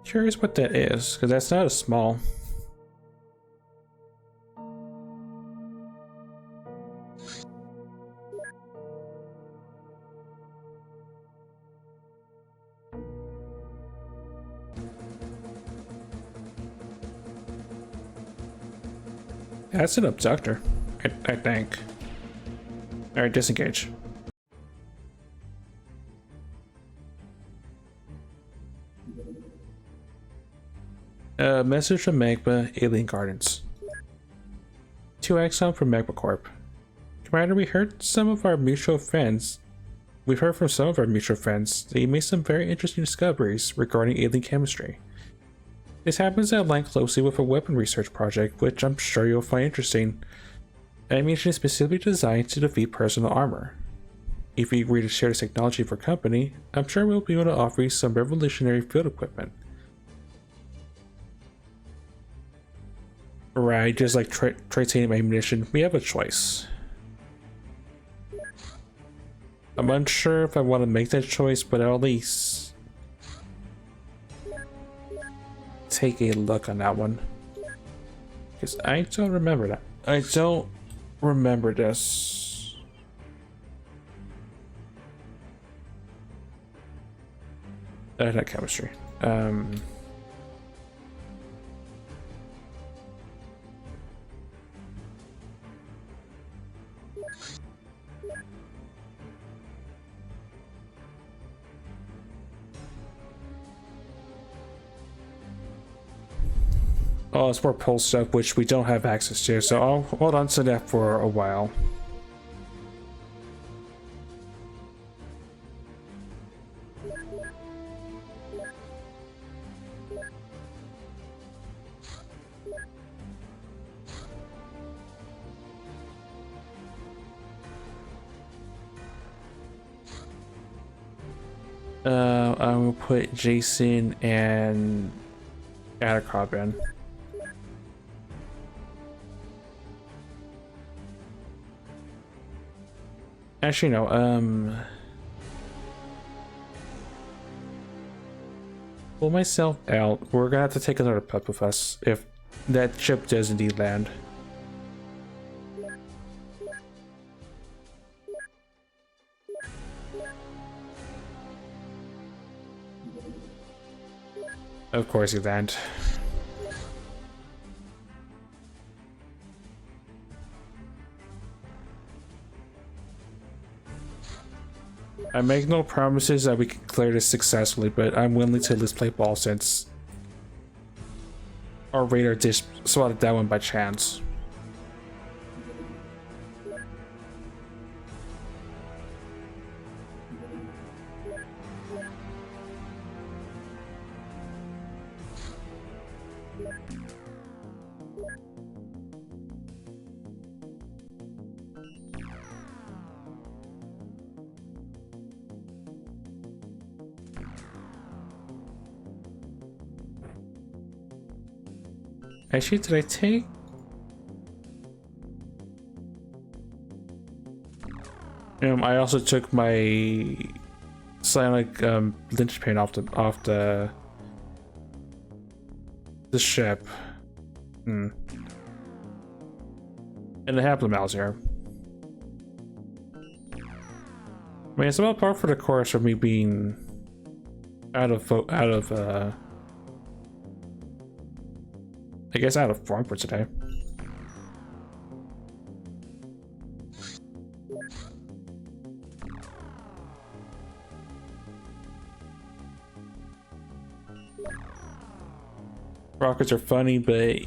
A: Curious what that is, because that's not a small. That's an abductor, I think. Alright, disengage. Message from Magma Alien Gardens. To Exxon from Magma Corp. Commander, we've heard from some of our mutual friends that you made some very interesting discoveries regarding alien chemistry. This happens to align closely with a weapon research project, which I'm sure you'll find interesting. Ammunition is specifically designed to defeat personal armor. If you agree to share this technology for company, I'm sure we'll be able to offer you some revolutionary field equipment. Right, just like titanium ammunition, we have a choice. I'm unsure if I want to make that choice, but at least take a look on that one. Because I don't remember that. I don't remember this. Not chemistry. Oh, it's more pulse stuff, which we don't have access to, so I'll hold on to that for a while. I will put Jason and Atticop in. Actually, no, pull myself out. We're gonna have to take another pup with us if that ship does indeed land. Of course you land. I make no promises that we can clear this successfully, but I'm willing to at least play ball since Our radar just spotted that one by chance. Actually, did I take? I also took my Psionic linchpin off the ship. And the Haplomouse here. I mean, it's about par for the course for me being out of I guess out of form for today. Rockets are funny, but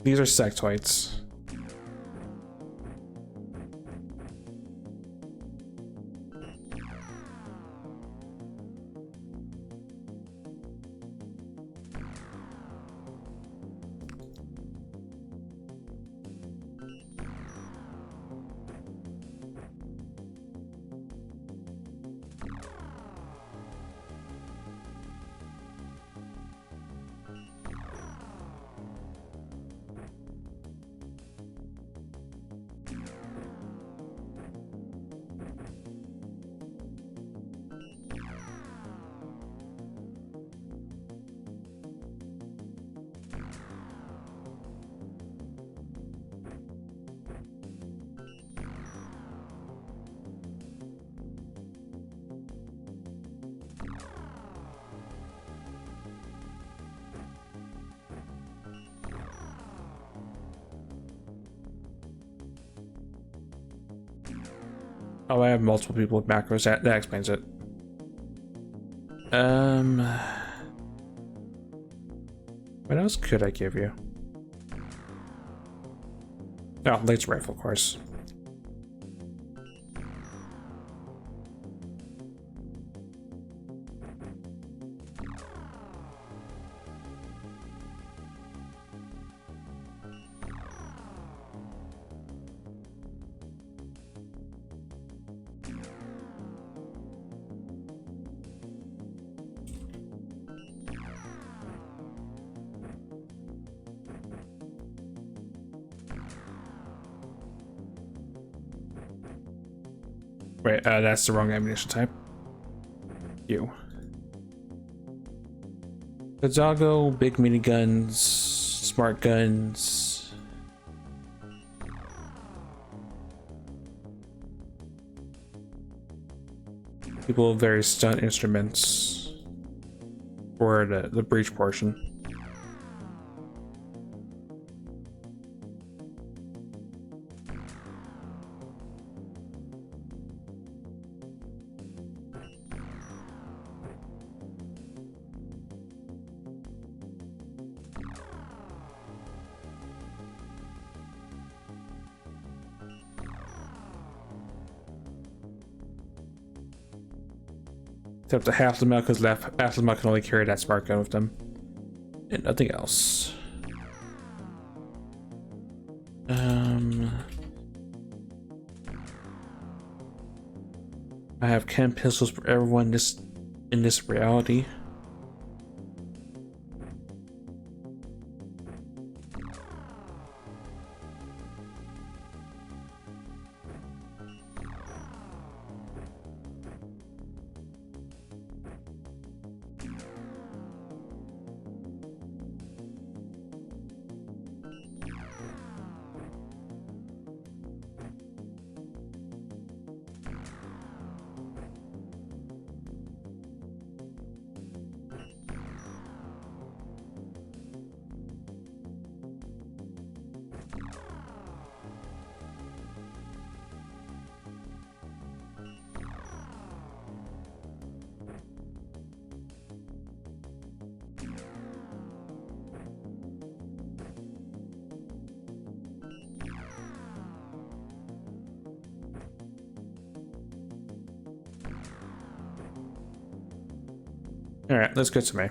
A: these are sectoids. Oh, I have multiple people with macros. That explains it. What else could I give you? Oh, laser rifle, of course. Wait, that's the wrong ammunition type. You. Kazago, big miniguns, smart guns. People with very stunt instruments for the breach portion. Up to half the milk, because half the milk can only carry that smart gun with them, and nothing else. I have chem pistols for everyone in this reality. Alright, let's get to me.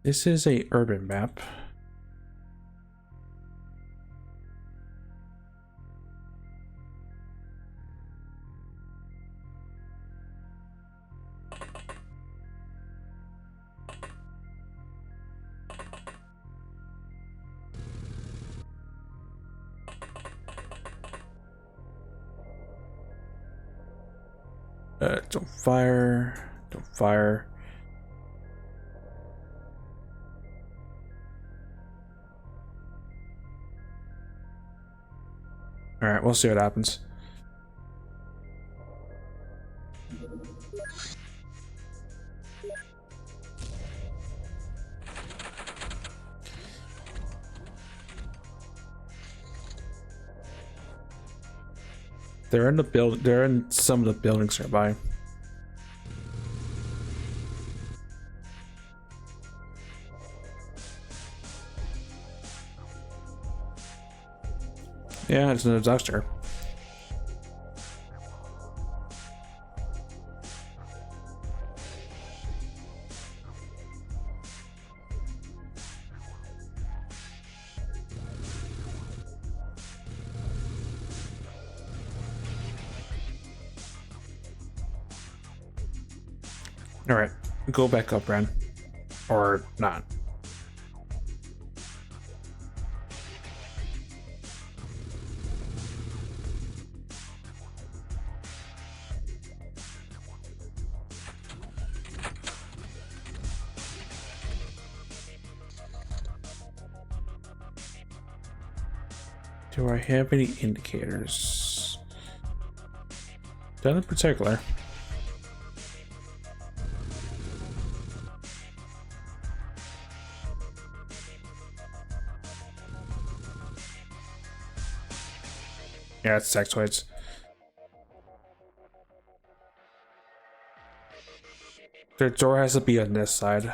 A: This is a urban map. Don't fire. Don't fire. Alright, we'll see what happens. They're in the build. They're in some of the buildings nearby. Yeah, it's another duster. All right, go back up, Ren, or not. Do I have any indicators? None in particular. Yeah, it's sectoids. The door has to be on this side.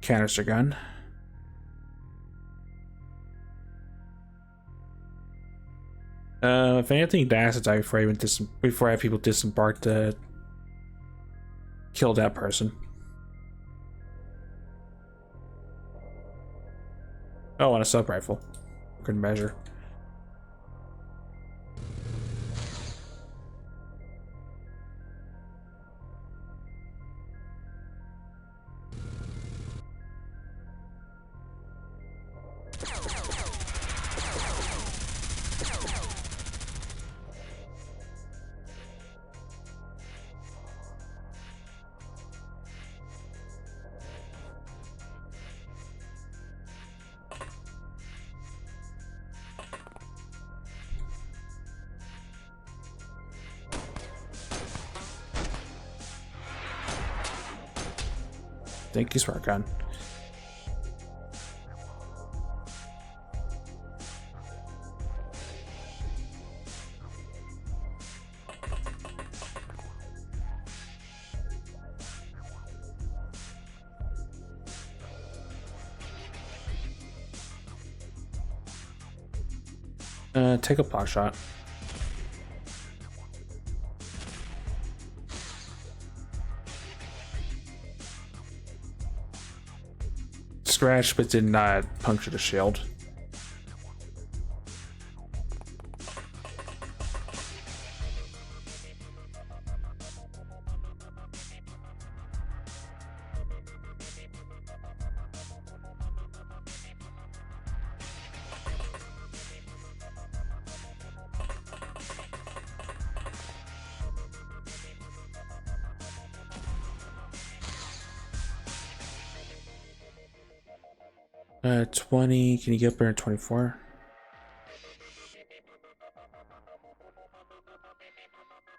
A: Canister gun. If anything, that has to die before I have people disembark to kill that person. Oh, and a sub rifle. Good measure. Thank you, smart gun. Take a pot shot. Scratch, but did not puncture the shield. Uh, 20. Can you get up there in 24?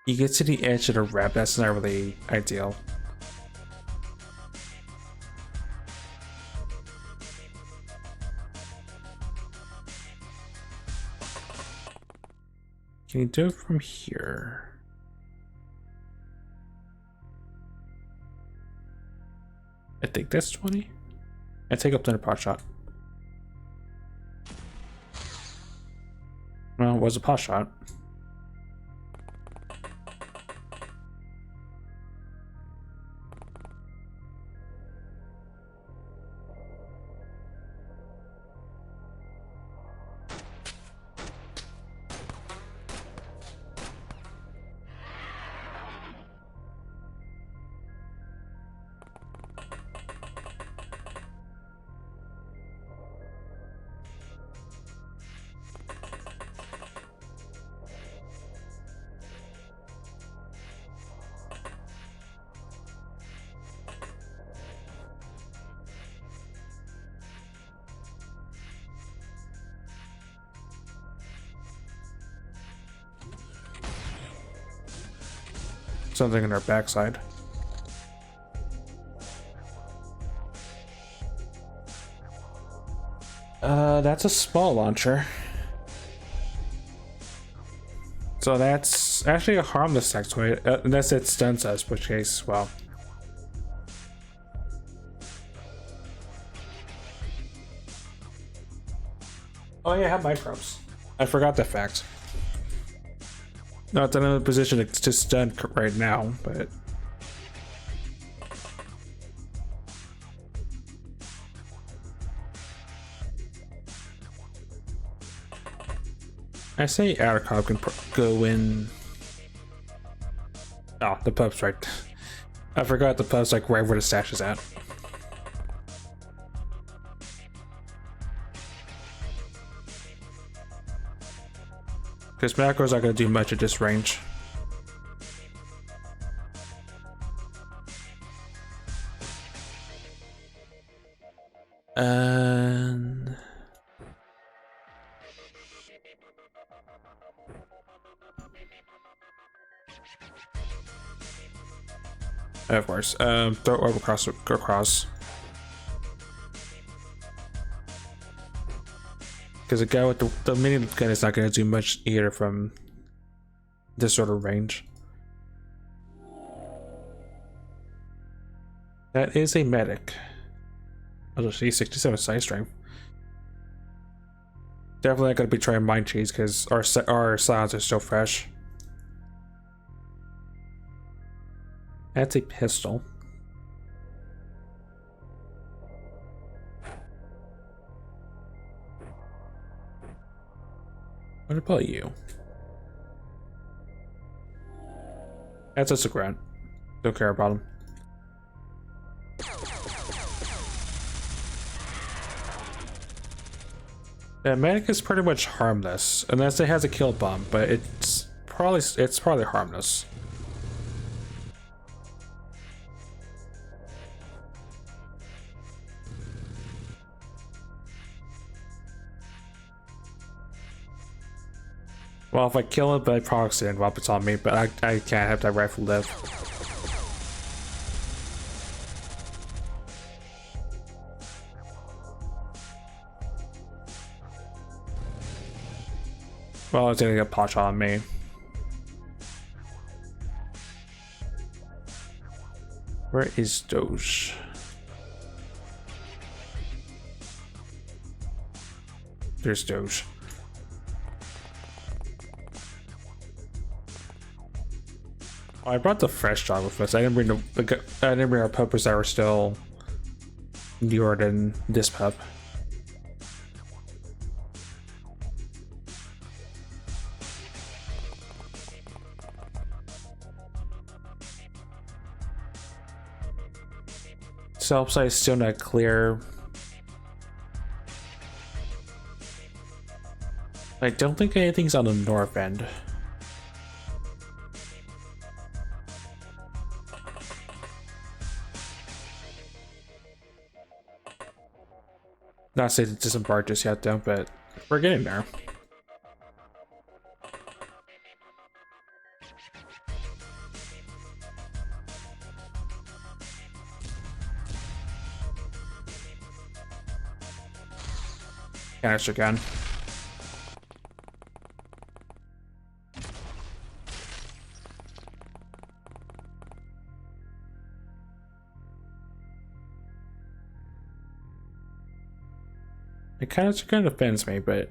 A: You get to the edge of the ramp. That's not really ideal. Can you do it from here? I think that's 20. I take up the pot shot. Well, it was a pot shot. Something in our backside. That's a small launcher. So that's actually a harmless sectoid, unless it stuns us, which case, well. Oh yeah, I have microbes. I forgot the fact. Not that I'm in a position to stun right now, but... I say outer cop can go in... Oh, the pub's right. I forgot the pub's like right where the stash is at. Because macros aren't going to do much at this range. And... of course, throw orb across. Because the guy with the mini gun is not going to do much either from this sort of range. That is a medic. Oh, she's 67 side strength. Definitely not going to be trying mind cheese because our sounds are so fresh. That's a pistol. What about you? That's just a grunt. Don't care about him. The medic is pretty much harmless, unless it has a kill bomb, but it's probably harmless. Well, if I kill it by proxy and while it's on me, but I can't have that rifle live. Well, it's gonna get pot shot on me. Where is Doge? There's Doge. Oh, I brought the fresh dog with us. I didn't bring our puppers that were still newer than this pup. Self site is still not clear. I don't think anything's on the north end. Not saying to disembark just yet though, but we're getting there. Canister gun. It kind of offends me, but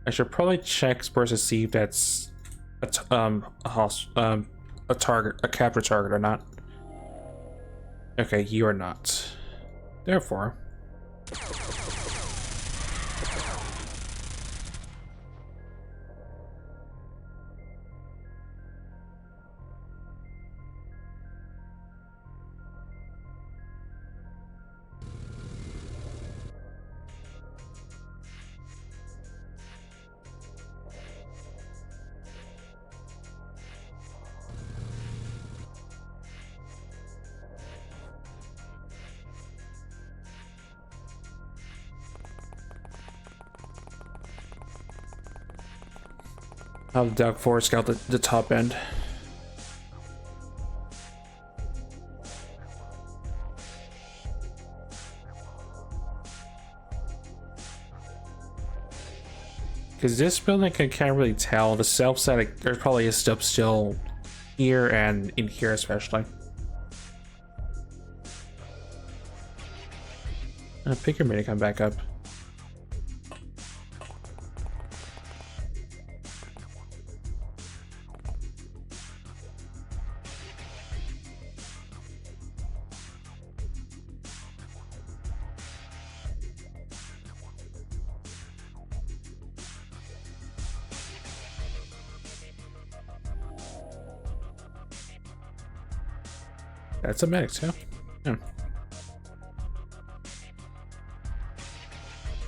A: I should probably check first to see if that's a target, a capture target or not. Okay, you are not. Therefore, I'll have the Dark Forest scout the top end. Because this building I can't really tell. The south side, like, there's probably a stuff still here and in here especially. Pick your mini come back up. That's a medic too. Yeah.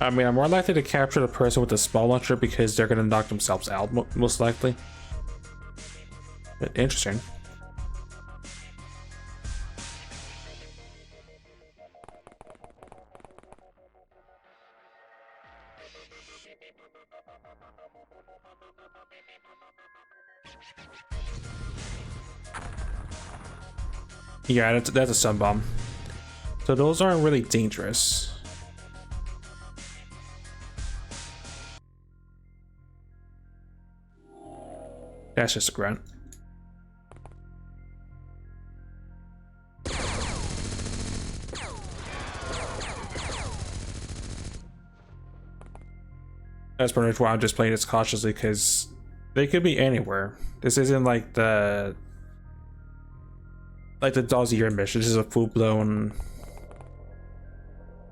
A: I mean, I'm more likely to capture the person with the small launcher because they're gonna knock themselves out most likely. But interesting. Yeah, that's a stun bomb. So those aren't really dangerous. That's just a grunt. That's pretty much why I'm just playing this cautiously, because they could be anywhere. This isn't like the Dossier mission. This is a full-blown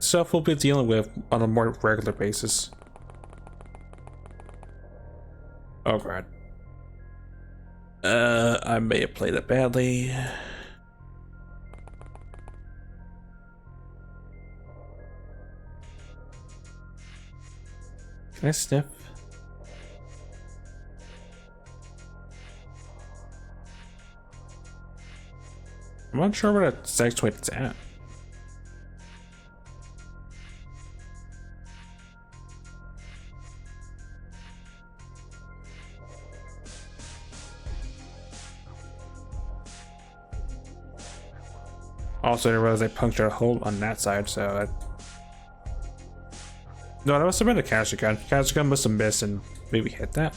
A: stuff we'll be dealing with on a more regular basis. Oh god. I may have played it badly. Can I sniff? I'm not sure where that sex weight is at. Also, I didn't realize I punctured a hole on that side, so no, that must have been a caster gun. Caster gun must have missed and maybe hit that.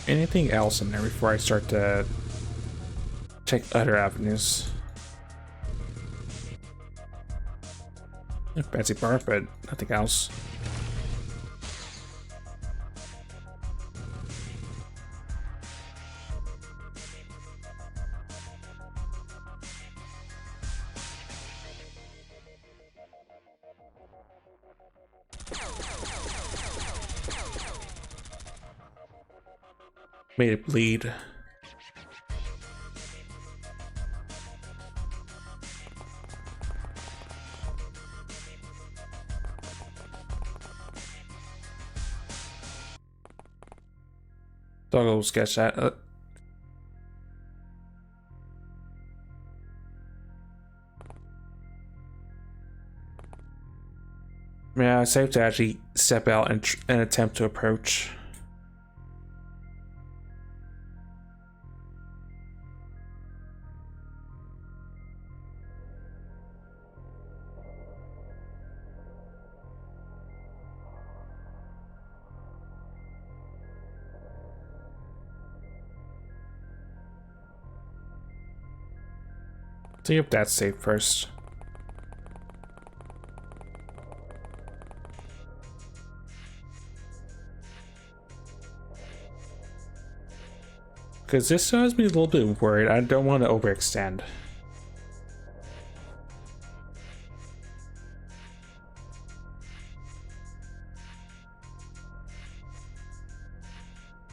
A: Anything else in there before I start to check other avenues? Fancy bar, but nothing else. Made it bleed. Doggo will sketch that. Yeah, it's safe to actually step out and attempt to approach. See if that's safe first. Because this has me a little bit worried. I don't want to overextend.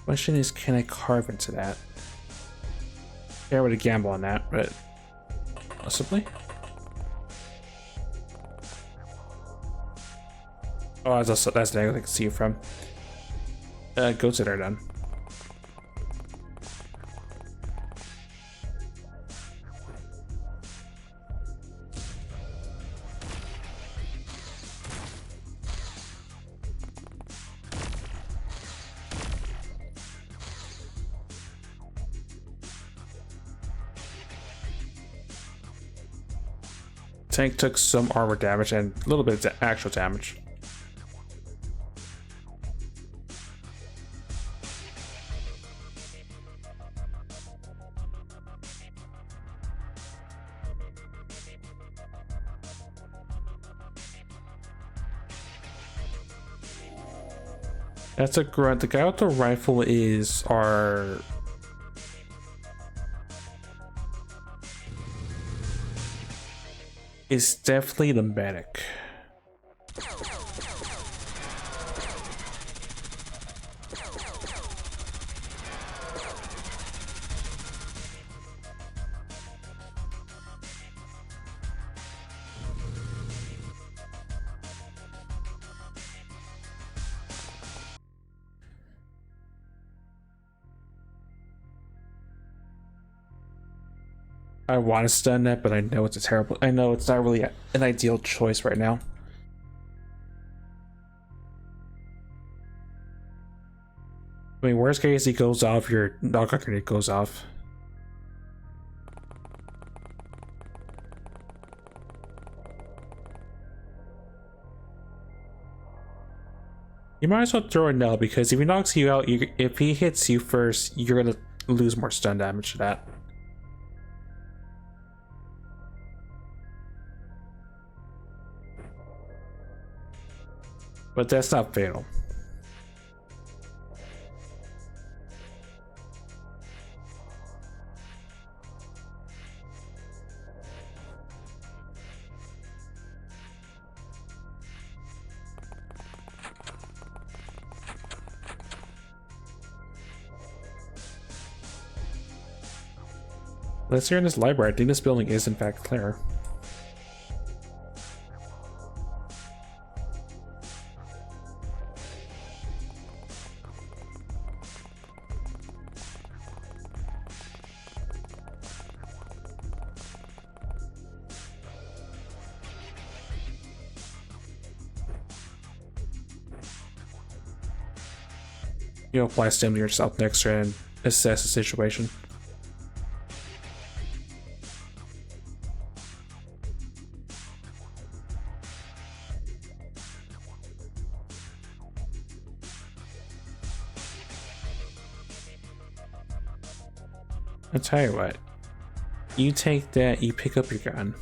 A: Question is, can I carve into that? Yeah, I would gamble on that, but possibly. Oh, that's the angle I can see it from. Goats that are done. Tank took some armor damage and a little bit of actual damage. That's a grunt. The guy with the rifle is our... is definitely the medic. I want to stun that, but I know it's a terrible... I know it's not really an ideal choice right now. I mean, worst case, he goes off, your knockout grenade goes off. You might as well throw it now, because if he knocks you out, if he hits you first, you're gonna lose more stun damage to that. But that's not fatal. Let's hear in this library. I think this building is in fact clear. You apply stim to yourself next turn and assess the situation. I'll tell you what. You take that, you pick up your gun.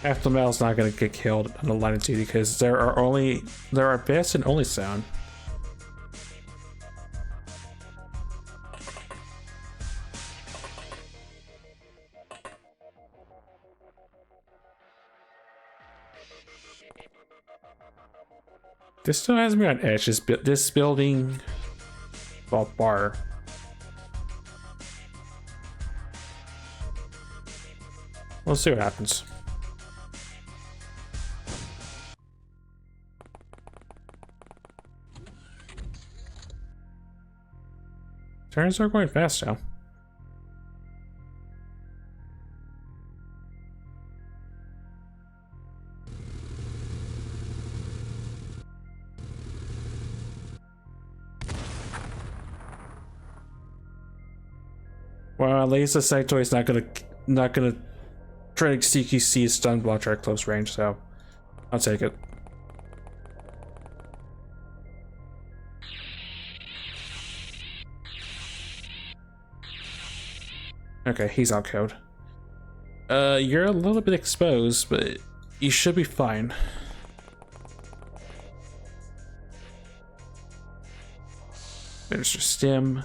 A: Half the metal's not gonna get killed on the line of duty because there are best and only sound. This still has me on edge. This building, well, bar. We'll see what happens. Turns are going fast now. Well, at least the Sectoid is not gonna try to CQC stun block at close range, so I'll take it. Okay, he's out code. You're a little bit exposed, but you should be fine. There's your stim.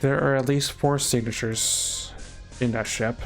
A: There are at least 4 signatures in that ship.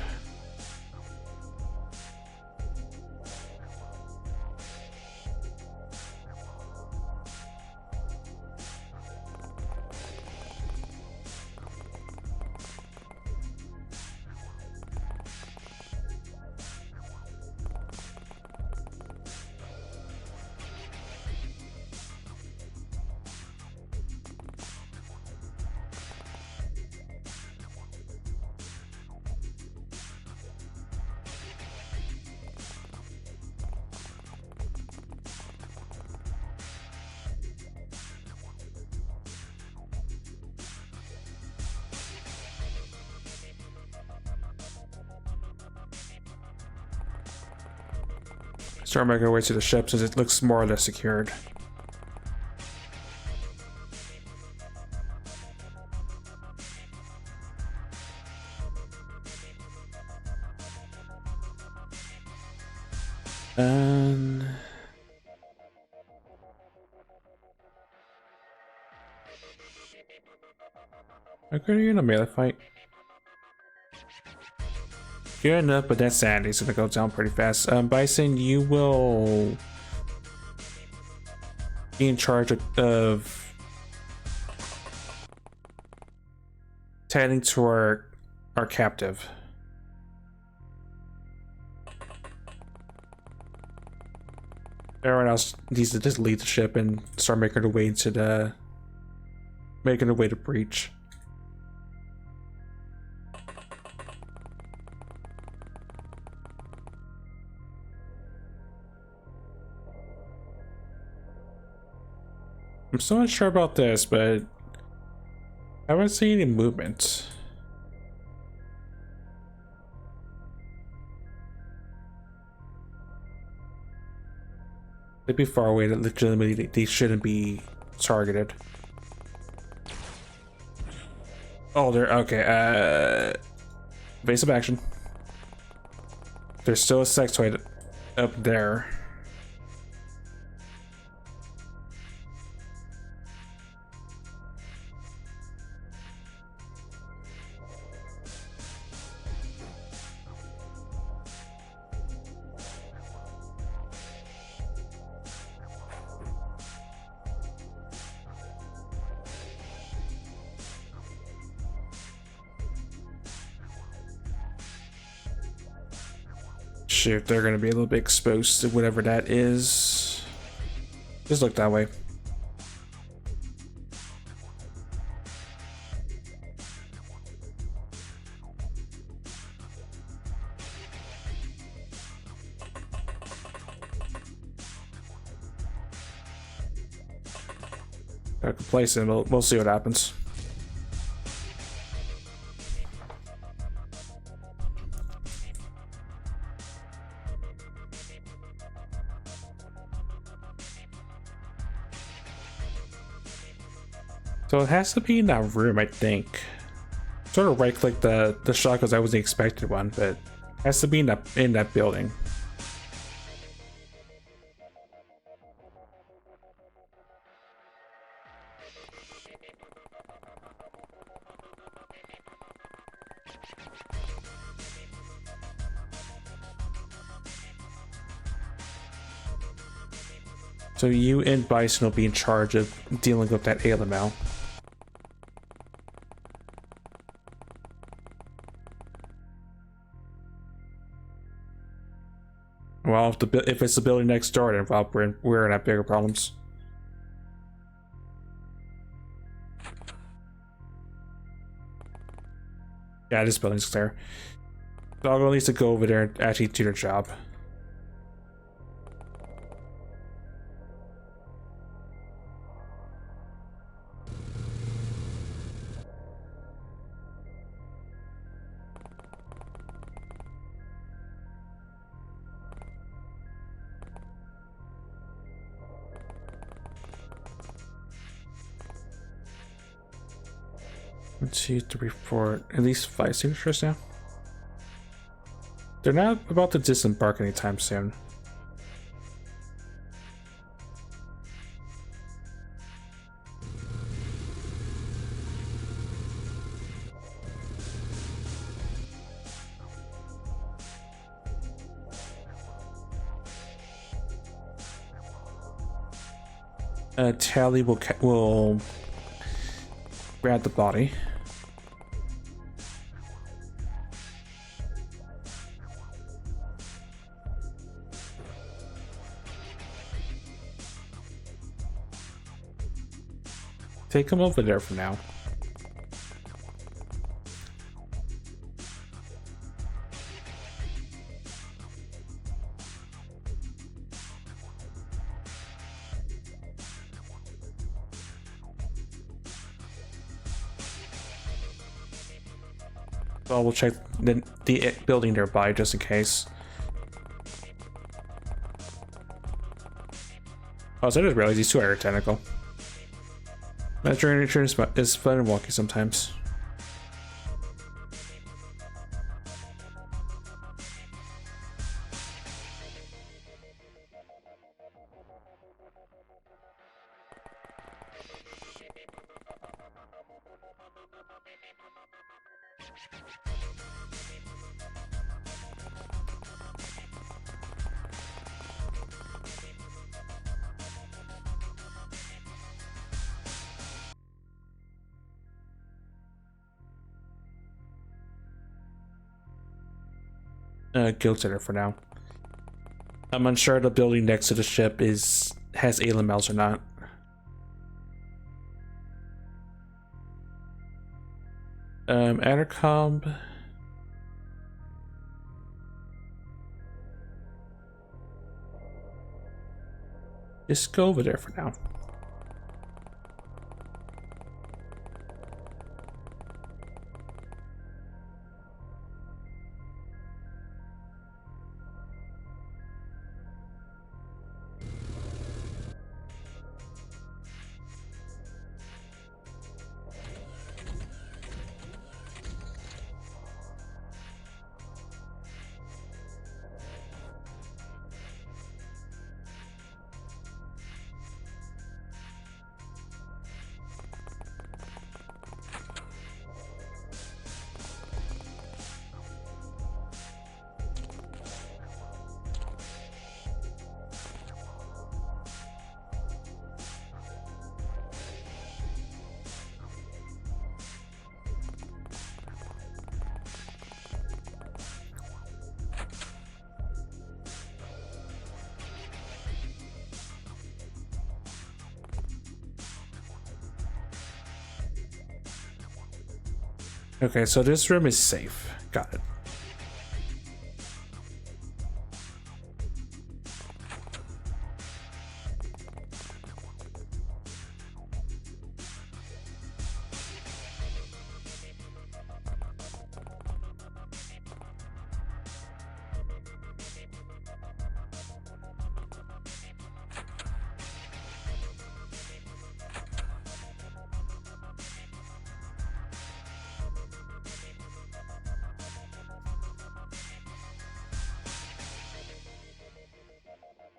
A: Start making our way to the ship since it looks more or less secured. And okay, you're in a melee fight. Good enough, but that sanity's gonna go down pretty fast. Bison, you will be in charge of tending to our captive. Everyone else needs to just lead the ship and start making their way to breach. I'm still not sure about this, but I haven't seen any movement. They'd be far away that legitimately they shouldn't be targeted. Oh, they're okay. Evasive action. There's still a sectoid up there. Shoot, they're gonna be a little bit exposed to whatever that is. Just look that way. I can place it. We'll see what happens. So it has to be in that room, I think. Sort of right-click the shot because I wasn't expecting one, but it has to be in that building. So you and Bison will be in charge of dealing with that ALML. Well, if it's the building next door, then well, we're gonna have bigger problems. Yeah, this building's clear. Doggo needs to go over there and actually do their job. 1, 2, 3, 4, at least 5 signatures now. They're not about to disembark anytime soon. Tally will grab the body. Take him over there for now. Well, we'll check the building nearby just in case. Oh, so I just realized these two are tentacle. Mediterranean is fun and wonky sometimes. Guild Center for now. I'm unsure the building next to the ship has alien bells or not. Intercom. Just go over there for now. Okay, so this room is safe. Got it.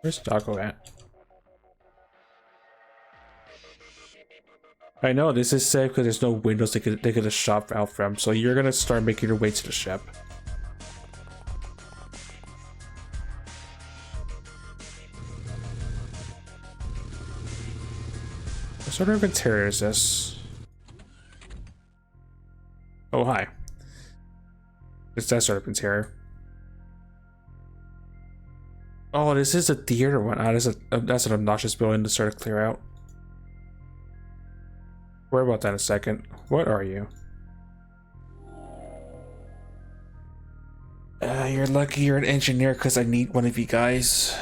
A: Where's Doggo at? I know this is safe because there's no windows they could have shot out from, so you're gonna start making your way to the ship. What sort of interior is this? Oh, hi. It's that sort of interior. Oh, this is a theater one. Ah, that's an obnoxious building to sort of clear out. Worry about that in a second. What are you? You're lucky you're an engineer because I need one of you guys.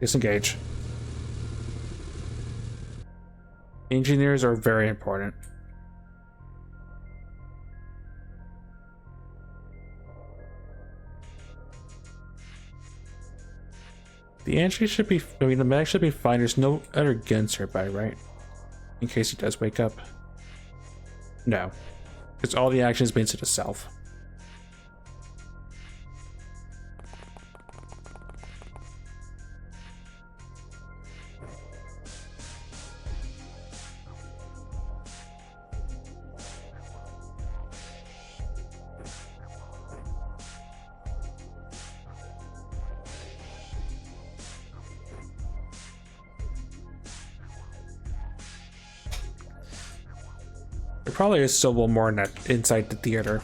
A: Disengage. Engineers are very important. The entry should be, I mean, the medic should be fine. There's no other guns nearby, right? In case he does wake up. No. Because all the action is being to the south. There probably is still one more in that, inside the theater.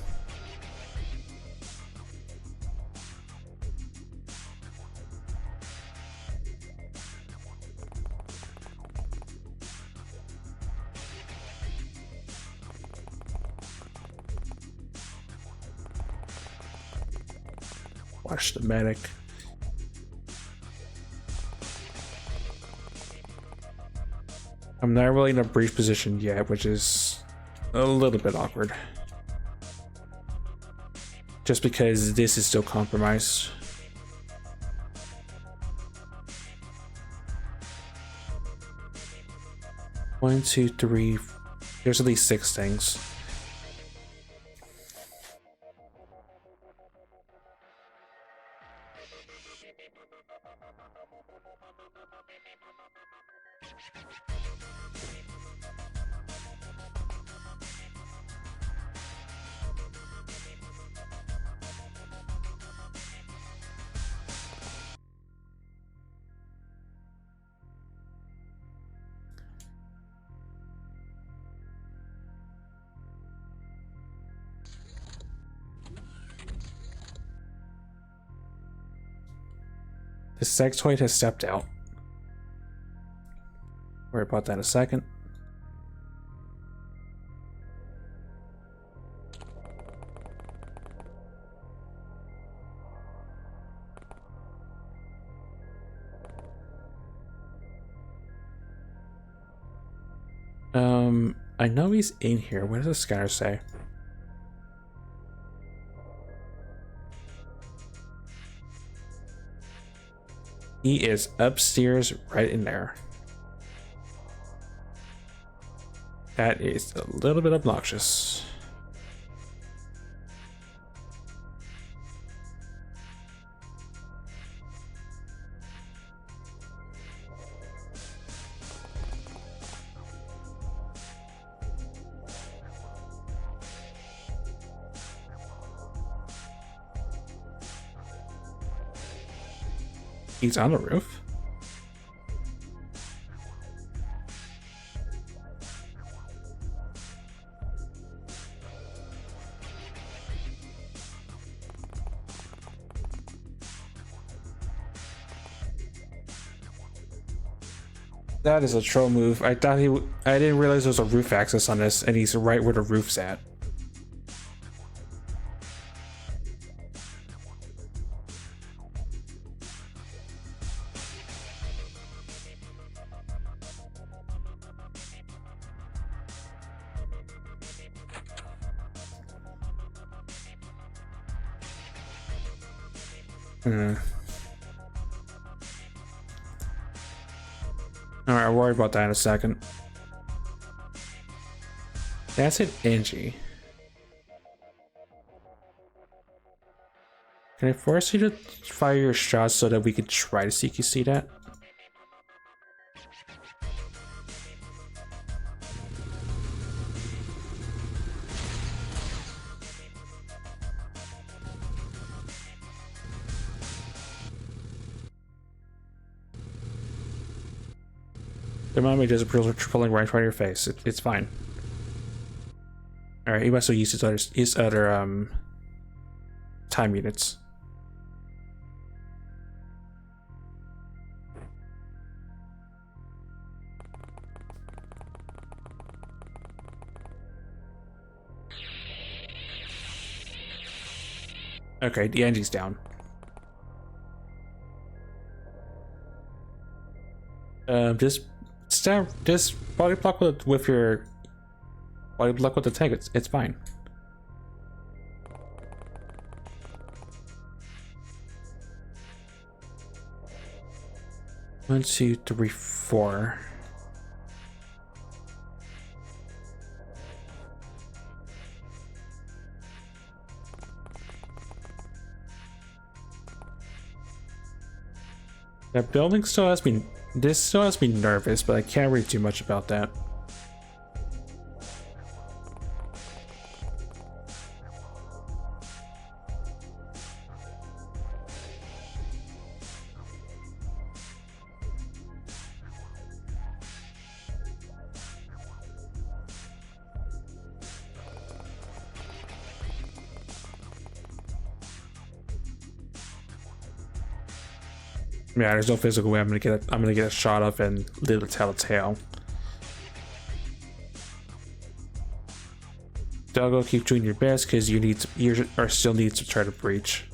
A: Watch the medic. I'm not really in a breach position yet, which is a little bit awkward. Just because this is still compromised. One, two, three. There's at least 6 things. The sectoid has stepped out. Worry about that in a second. I know he's in here. What does the scanner say? He is upstairs right in there. That is a little bit obnoxious. He's on the roof. That is a troll move. I didn't realize there was a roof access on this, and he's right where the roof's at. Alright, I'll worry about that in a second. That's an Angie. Can I force you to fire your shots so that we can try to CQC that? The moment just pulling right in front of your face. It's fine. Alright, he must have used his other time units. Okay, the Angie's down. Just body block with your body block with the tank. It's fine. 1, 2, 3, 4. That building still has me. This still has me nervous, but I can't read too much about that. Yeah, there's no physical way I'm gonna get a shot of and literally tell a tale. Doggo, keep doing your best because you still need to try to breach.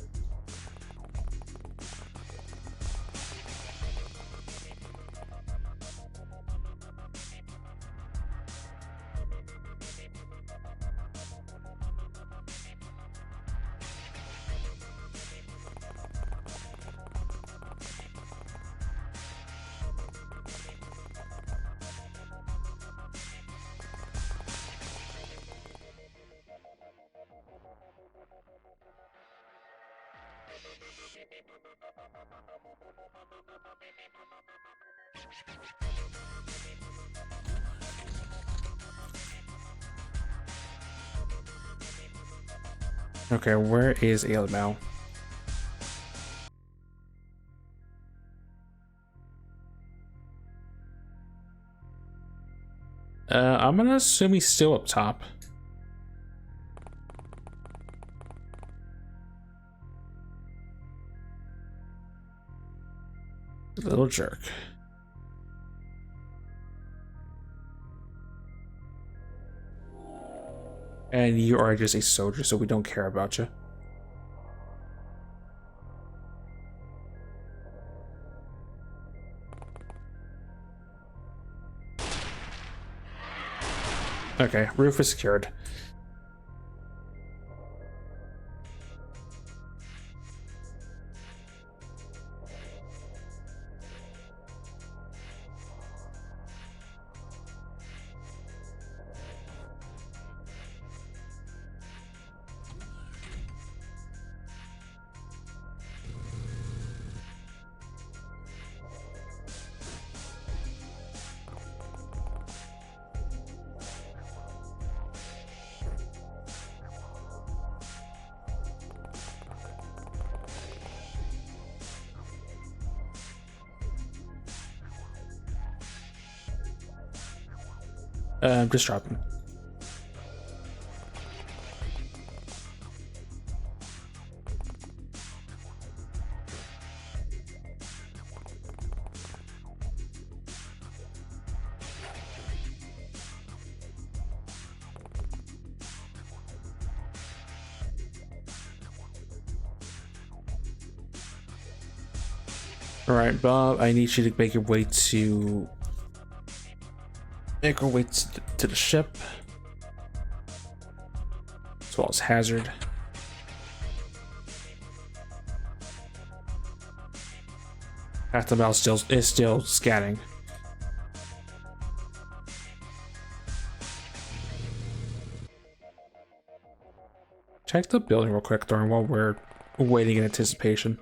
A: Okay, where is Alemao? I'm gonna assume he's still up top. Little jerk. And you are just a soldier, so we don't care about you. Okay, roof is secured. Just dropping. All right, Bob, I need you to make your way to to the ship, as well as Hazard. Half the mouse is still scanning. Check the building real quick, Thorn, while we're waiting in anticipation.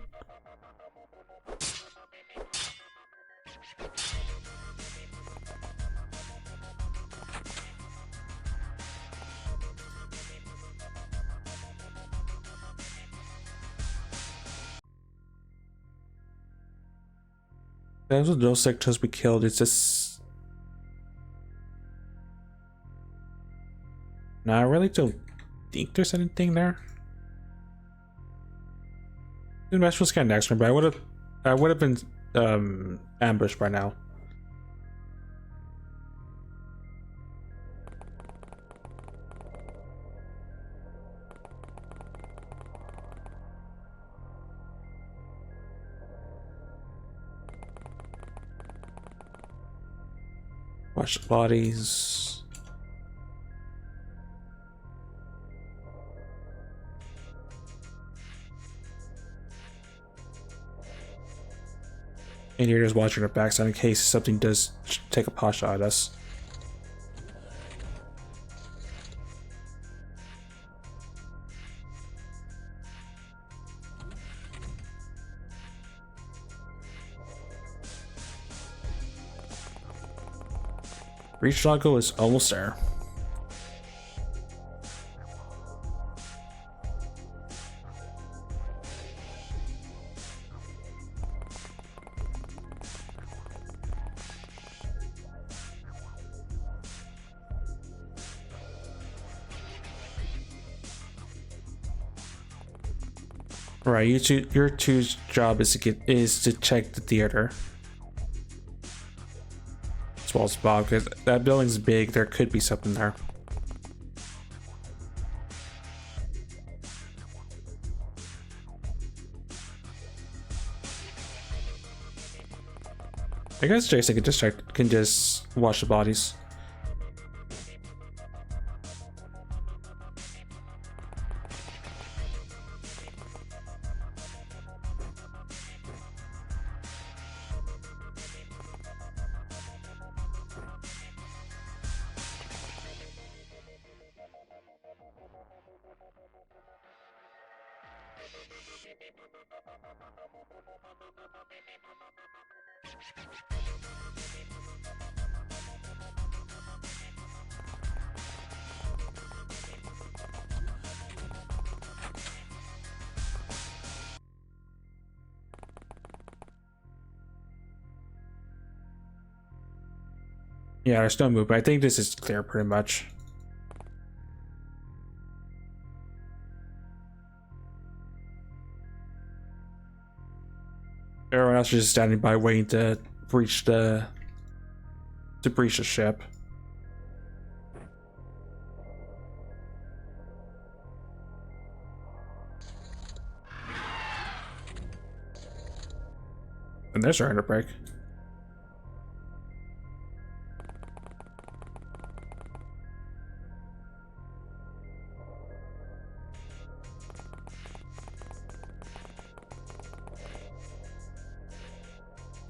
A: Those are those sectors we killed. It's just. No, I really don't think there's anything there. The match was kind of next one, but I would have been ambushed by now. Watch the bodies. And you're just watching our backside in case something does take a pot shot at us. Reach Drago is almost there. Right, your two's job is to check the theater. As well as Bob, because that building's big, there could be something there. I guess Jason can just watch the bodies. Yeah, there's no movement. I think this is clear pretty much. Everyone else is just standing by waiting to breach the ship. And there's our break.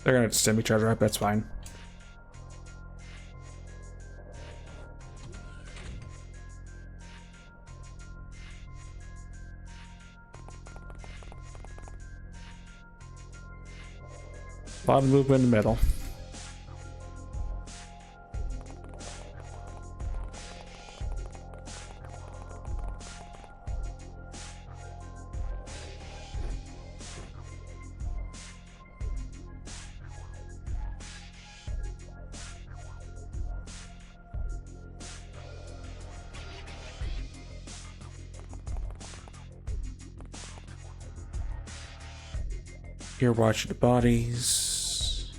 A: They're gonna stem each other up, that's fine. A lot of movement in the middle. You're watching the bodies.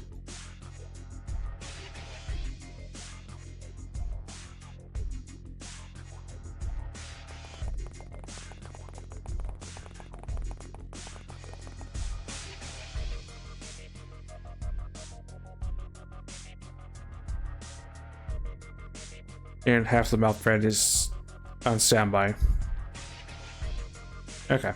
A: And half the mouth thread is on standby. Okay.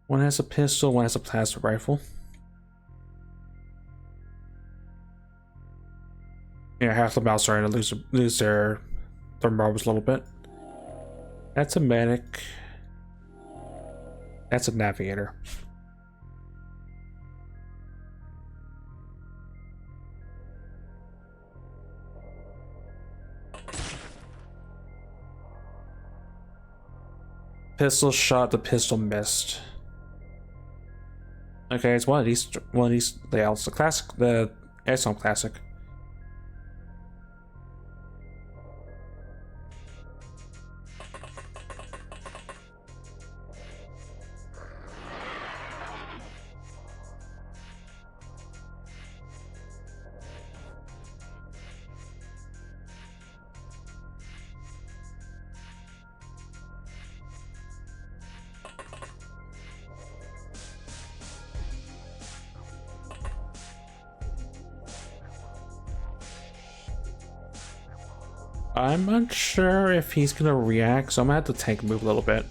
A: One has a pistol, one has a plasma rifle. Yeah, half the mouse starting to lose their marbles a little bit. That's a medic. That's a navigator. Pistol shot, the pistol missed. Okay, it's one of these layouts. The classic, the XCOM classic. I'm unsure if he's gonna react, so I'm gonna have to tank move a little bit.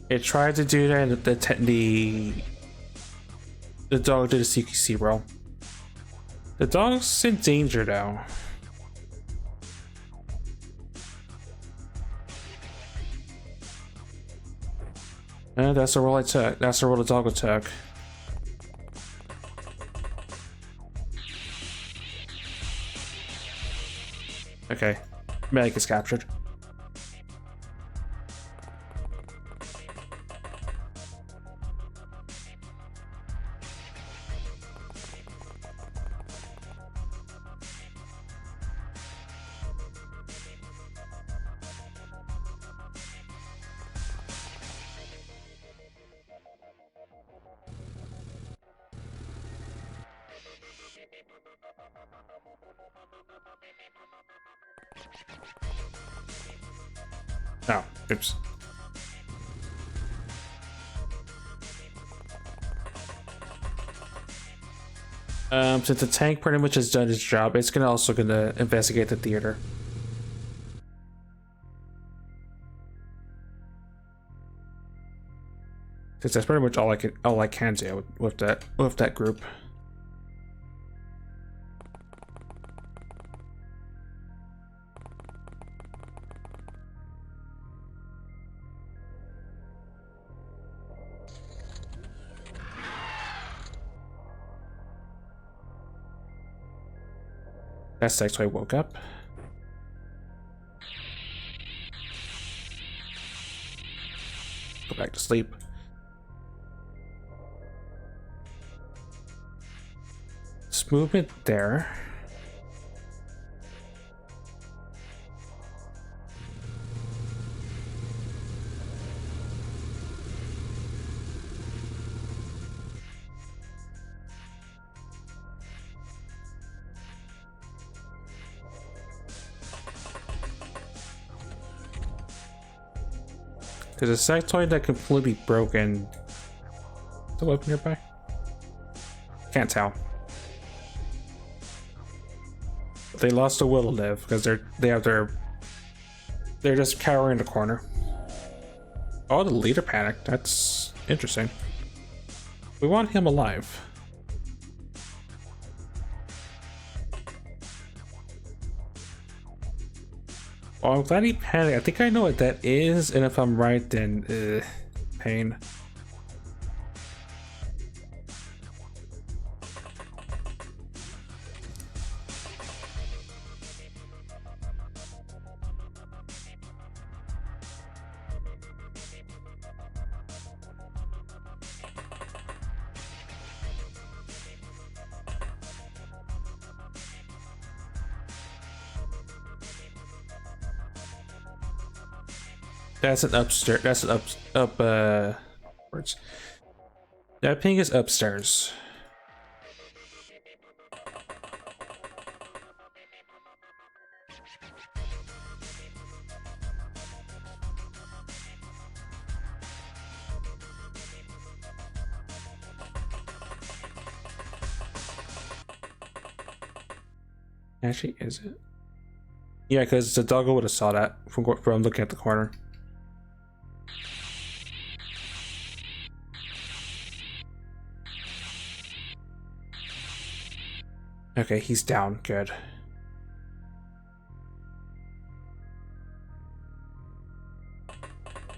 A: It tried to do that, and the dog did a CQC roll. The dog's in danger though. That's the roll I took. That's the roll the dog took. Okay, medic is captured. Oh, oops. Since the tank pretty much has done its job, it's also gonna investigate the theater. Since that's pretty much all I can do with that group. That sectoid woke up. Go back to sleep. This movement there. There's a sectoid that completely broken. The weapon nearby? Can't tell. They lost the will to live because they're just cowering in the corner. Oh, the leader panicked. That's interesting. We want him alive. Oh, I'm glad he panicked. I think I know what that is, and if I'm right, then pain. That's an upstairs. That's an words. That ping is upstairs. Actually, is it? Yeah, because the doggo would have saw that from looking at the corner. Okay, he's down. Good.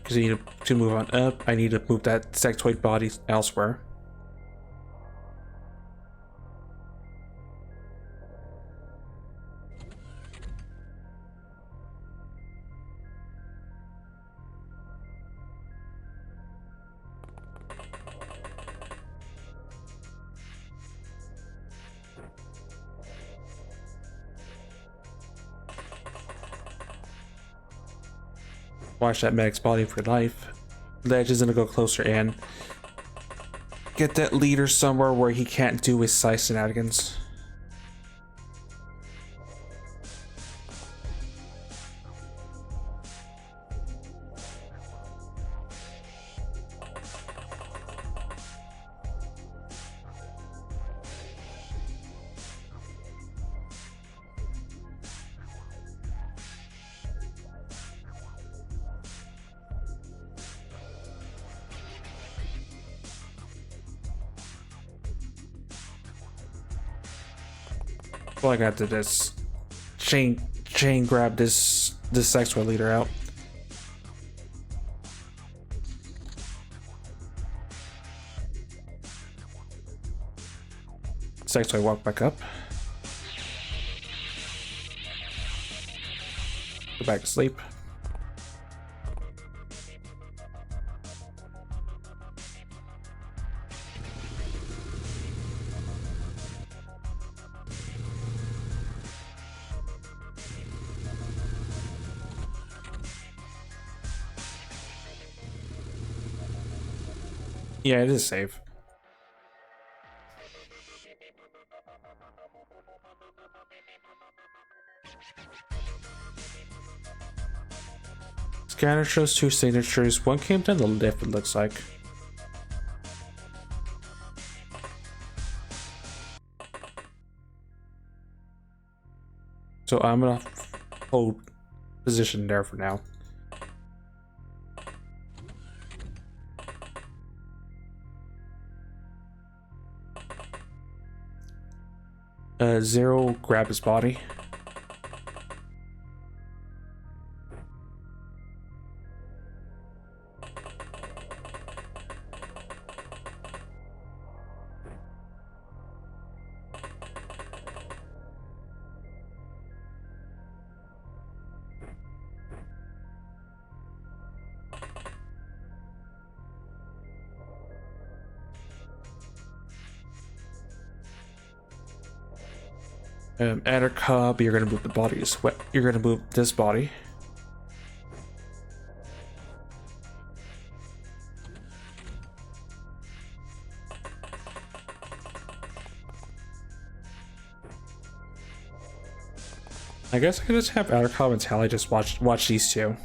A: Because I need to move on up. I need to move that sectoid body elsewhere. Watch that medic's body for life. Ledge is gonna go closer in. Get that leader somewhere where he can't do his size shenanigans. Well, I got to this chain grab this sexual leader out. Sexual walk back up. Go back to sleep. Yeah, it is safe. Scanner shows 2 signatures. One came down the lift, it looks like. So I'm gonna hold position there for now. Zero, grab his body. Adder Cobb, you're gonna move the body as well. You're gonna move this body. I guess I could just have Adder Cobb and Tally just watch these two.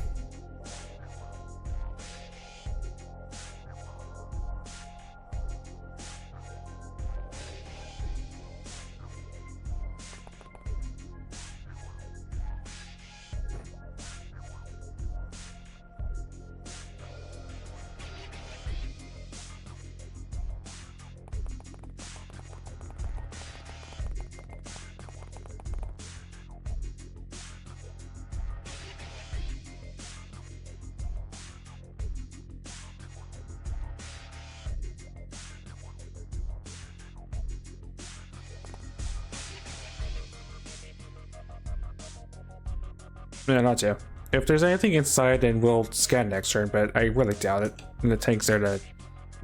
A: No, not to. If there's anything inside, then we'll scan next turn, but I really doubt it. And the tank's there to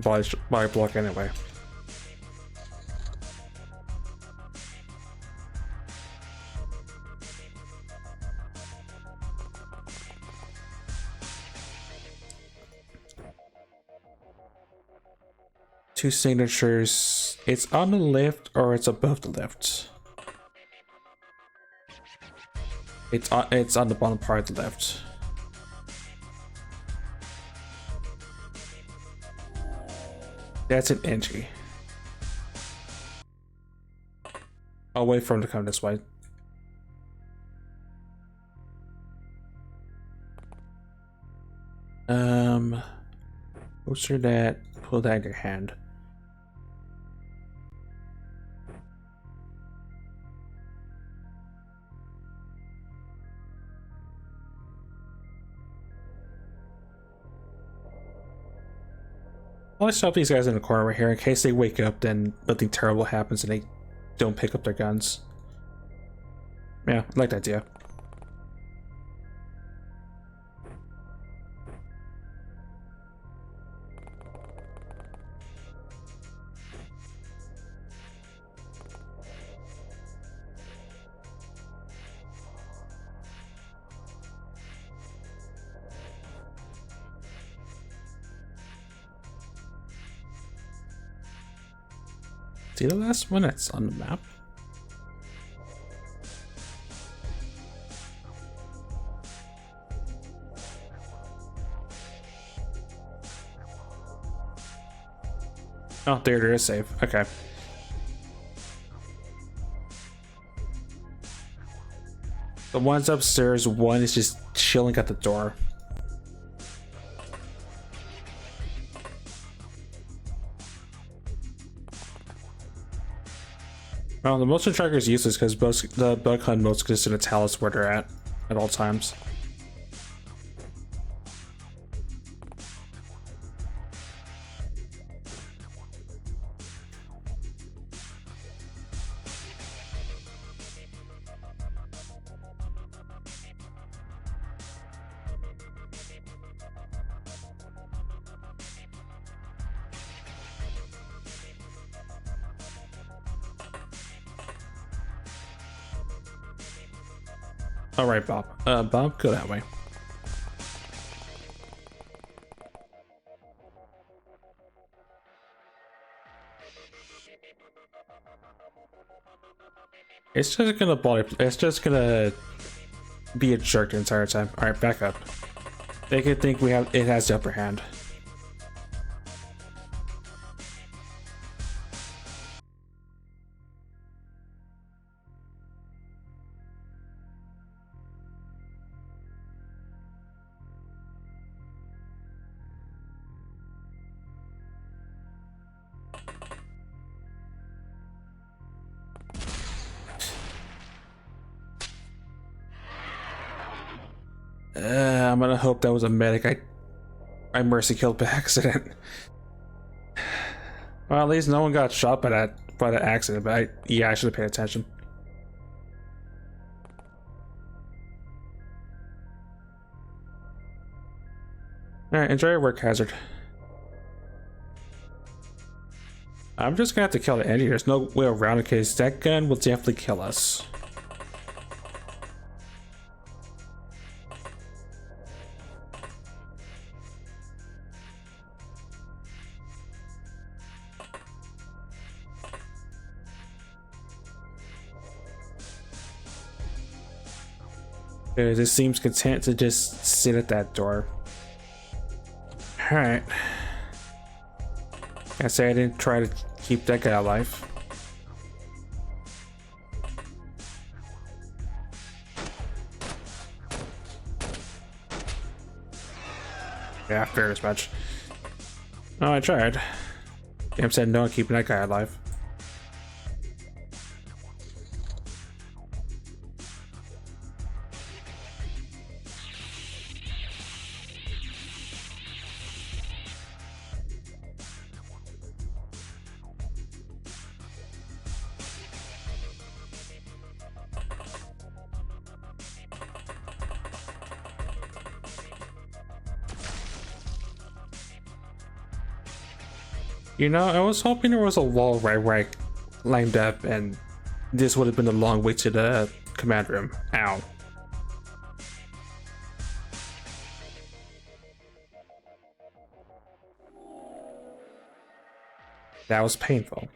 A: body block anyway. Two signatures. It's on the lift or it's above the lift. It's on the bottom part of the left. That's an entry. I'll wait for him to come this way. Poster that, pull that in your hand. I'll stop these guys in the corner right here in case they wake up, then nothing terrible happens and they don't pick up their guns. Yeah, I like that idea. See the last one that's on the map? Oh, there is safe. Okay. The ones upstairs, one is just chilling at the door. Well, the motion tracker is useless because the bug hunt modes consistent to tell us where they're at all times. All right, Bob. Bob, go that way. It's just gonna bother. It's just gonna be a jerk the entire time. All right, back up. They could think it has the upper hand. I'm gonna hope that was a medic I mercy killed by accident. Well, at least no one got shot by that accident. But yeah, I should have paid attention. All right, enjoy your work, Hazard. I'm just gonna have to kill the enemy. There's no way around it because that gun will definitely kill us. It just seems content to just sit at that door. Alright. I say I didn't try to keep that guy alive. Yeah, fair as much. Oh, I tried. Damn said no on keeping that guy alive. You know, I was hoping there was a wall right where I lined up and this would have been a long way to the command room. Ow. That was painful.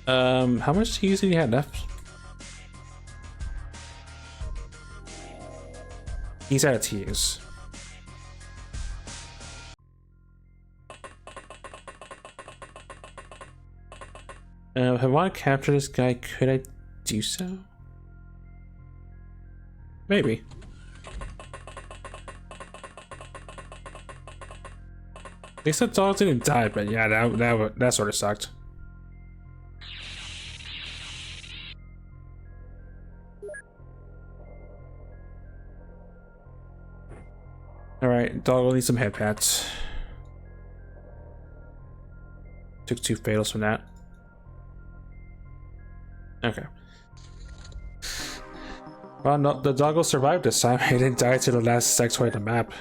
A: How much TUs did you have left? He's out of TUs. If I want to capture this guy, could I do so? Maybe. They said dogs didn't die, but yeah, that sort of sucked. Alright, dog will need some head pats. Took 2 fatals from that. Okay. Well, no, the dog will survive this time. He didn't die to the last sectoid of the map.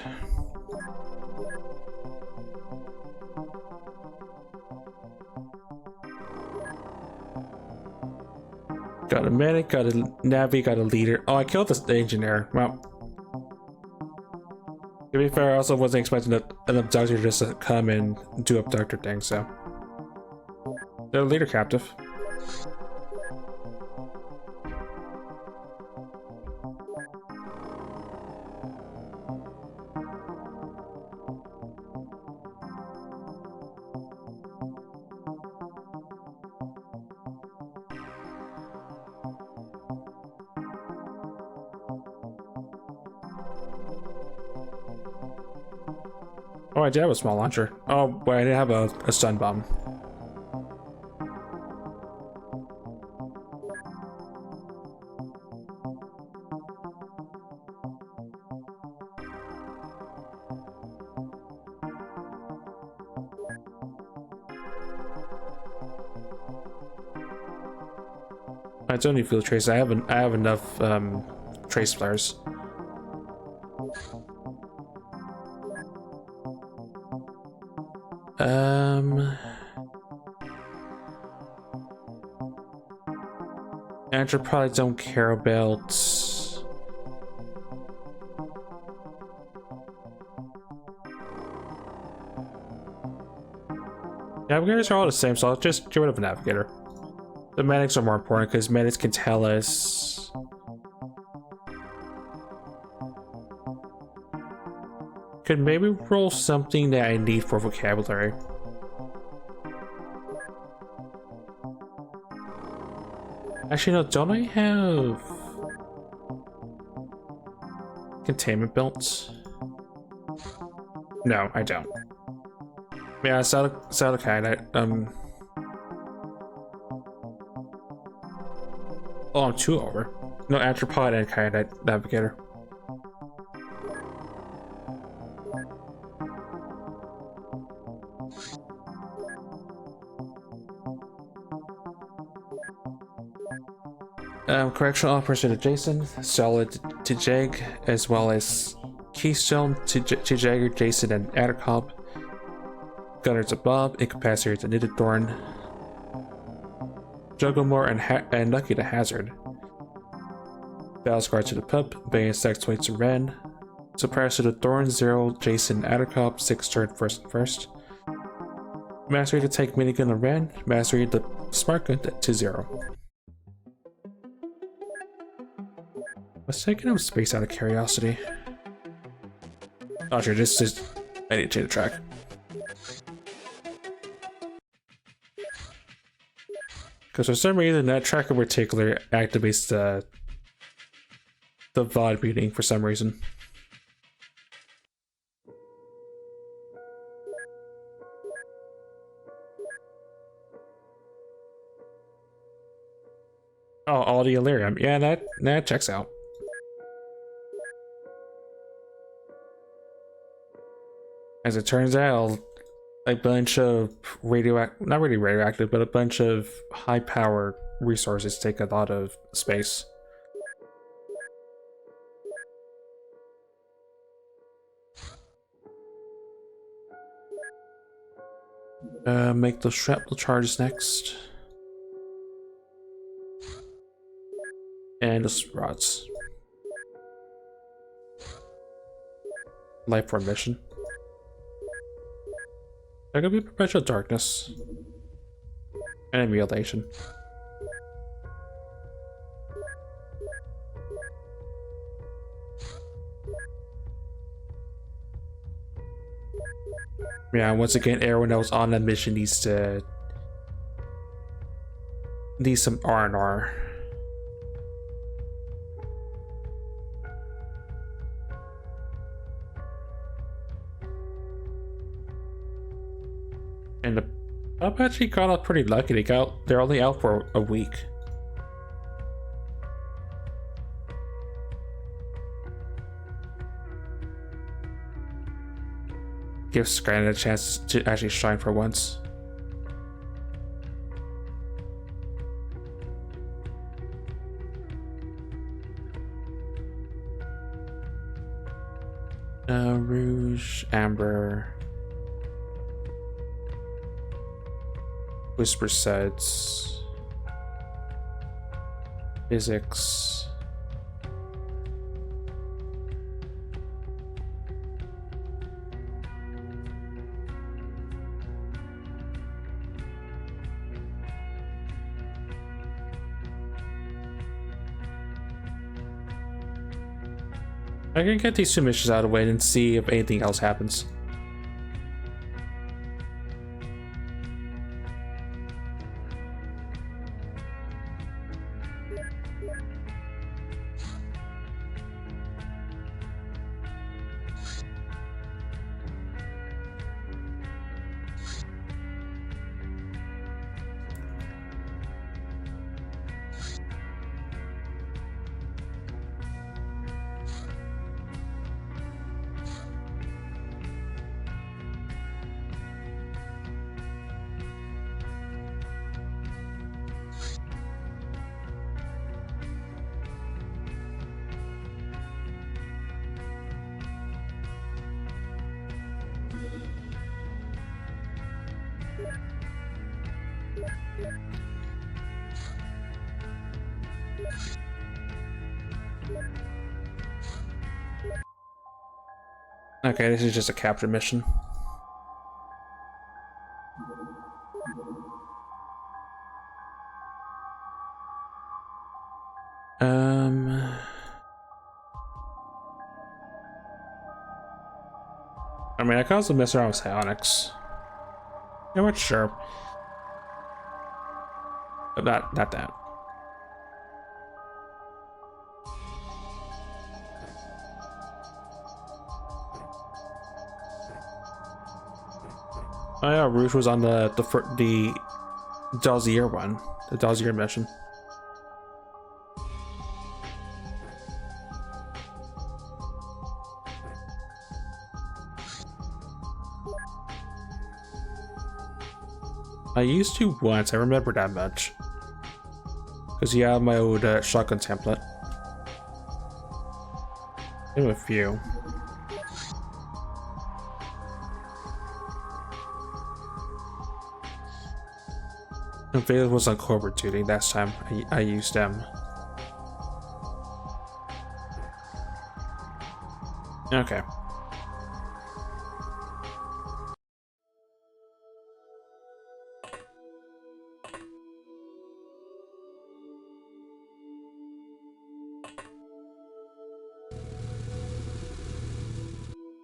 A: Got a medic, got a navi, got a leader. Oh, I killed the engineer. Well, to be fair, I also wasn't expecting an abductor just to come and do abductor things, so. The leader captive. Oh, I did have a small launcher. Oh, but I didn't have a stun bomb. It's only field trace. I have enough trace flares. Anthropods don't care about. Navigators are all the same, so I'll just get rid of a navigator. The medics are more important because medics can tell us. Could maybe roll something that I need for vocabulary. Actually, no, don't I have containment belts? No, I don't. Yeah, Salakite, oh, I'm 2 over. No, Anthropod and Kyanite Navigator. Correctional Officer to Jason, Solid to Jag, as well as Keystone to Jagger, Jason, and Attercop. Gunner to Bob, Incapacitator to Knitted Thorn, Jugglemore and Nucky to Hazard. Battlescar to the Pup, Bane Stack 20 to Ren, Suppressor to Thorn, 0, Jason, Attercop, 6 turn first. Mastery to take Minigun to Ren, Mastery to Smart Gun to 0. Let's take enough space out of curiosity. Oh sure, this is I need to change the track. Because for some reason that track in particular activates the VOD meeting for some reason. Oh, all the Elerium. Yeah, that checks out. As it turns out, a bunch of not really radioactive, but a bunch of high power resources take a lot of space. Make those shrapnel charges next. And the rods. Life form mission. There could be perpetual darkness and annihilation. Yeah, once again, everyone that was on that mission needs some R&R. And the Pup actually got out pretty lucky. They're only out for a week. Gives Skynet a chance to actually shine for once. Rouge, Amber, Whisper Sets, Physics. I can get these 2 missions out of the way and see if anything else happens. Okay, this is just a capture mission. I mean, I can also mess around with psionics. You know what? Sure. But not that. Oh yeah, Rouge was on the Dalzier one, the Dalzier mission. I used to once. I remember that much. Because you have my old shotgun template. I have a few. And Vader was on covert duty last time I used them. Okay.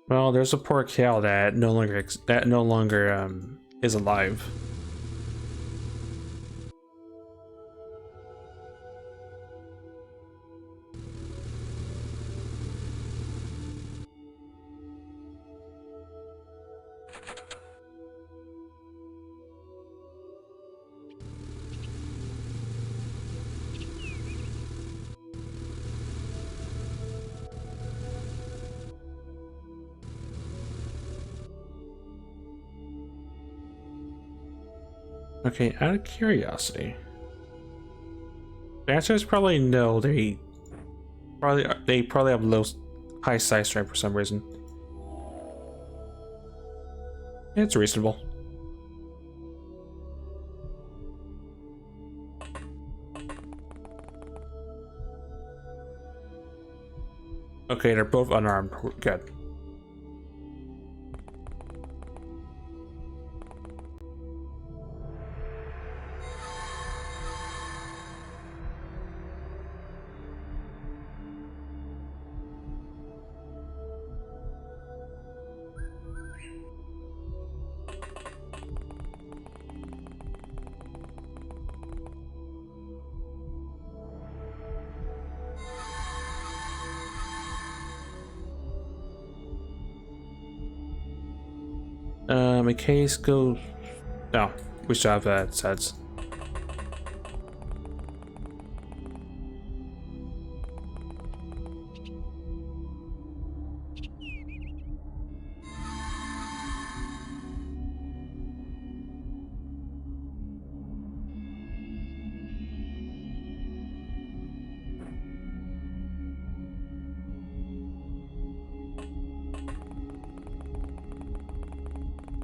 A: Well, there's a poor cow that no longer is alive. Okay, out of curiosity, the answer is probably no. They probably have high size strength for some reason. It's reasonable. Okay, they're both unarmed. Good. In case go. No, we still have sets.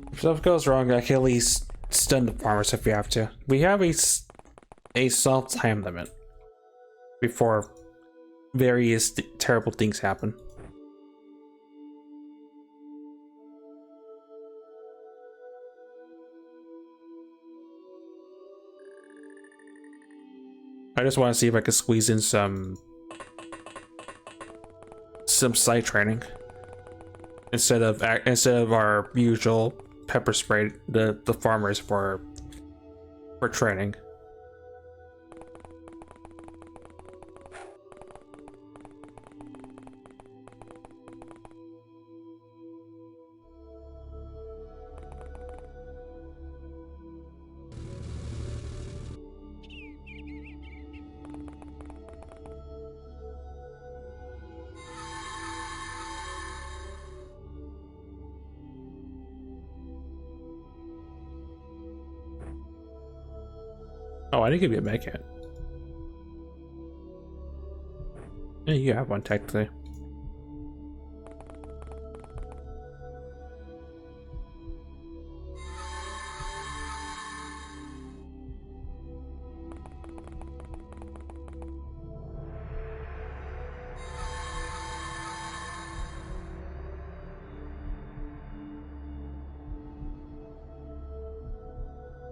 A: If stuff goes wrong, I can at least stun the farmers if we have to. We have a soft time limit before various terrible things happen. I just want to see if I can squeeze in some site training instead of our usual pepper spray the farmers for training. Oh, I didn't give you a med kit. Yeah, you have one technically.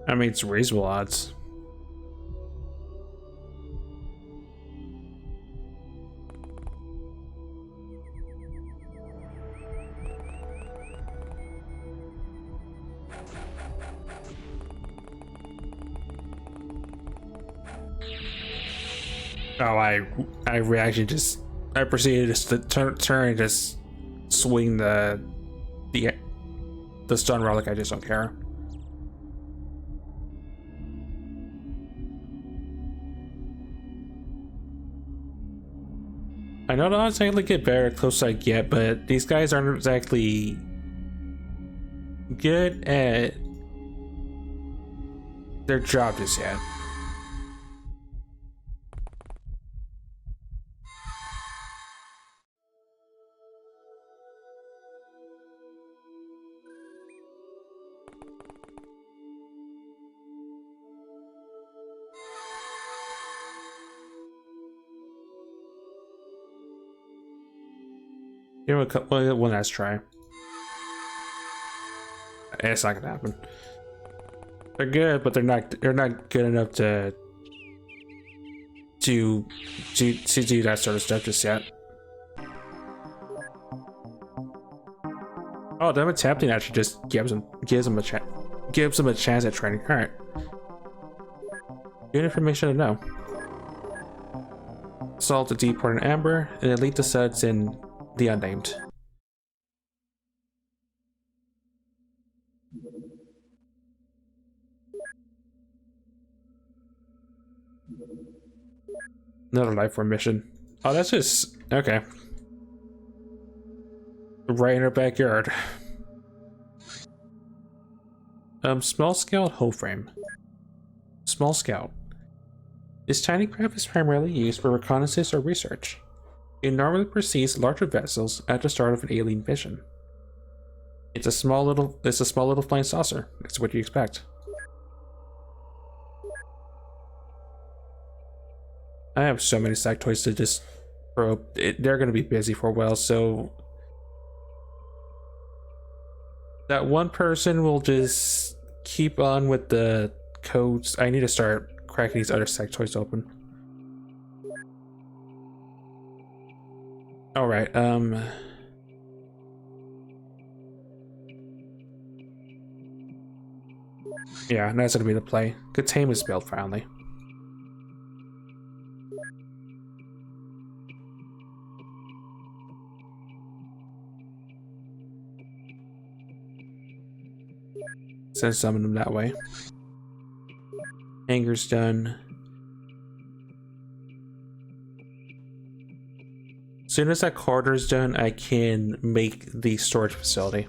A: I mean, it's reasonable odds. Oh, I reacted just. I proceeded just to turn and just swing the stun relic. I just don't care. I know the odds actually get better the closer I get, but these guys aren't exactly good at their job just yet. Give it one last try. It's not gonna happen. They're good, but they're not good enough to do that sort of stuff just yet. Oh, damn it! Tapping actually just gives them a chance at training. All right, good information to know. Assault the Deeport and Amber, and elite the Suds in the Unnamed. Another life form mission. Oh, that's just okay. Right in our backyard. Small scale hull frame. Small scale. This tiny craft is primarily used for reconnaissance or research. It normally precedes larger vessels at the start of an alien mission. It's a small little flying saucer. It's what you expect. I have so many sectoids to just probe. They're going to be busy for a while, so that one person will just keep on with the codes. I need to start cracking these other sectoids open. All right. Yeah, that's gonna be the play. Contain is built finally. Send some of them that way. Hangar's done. As soon as that corridor's done, I can make the storage facility.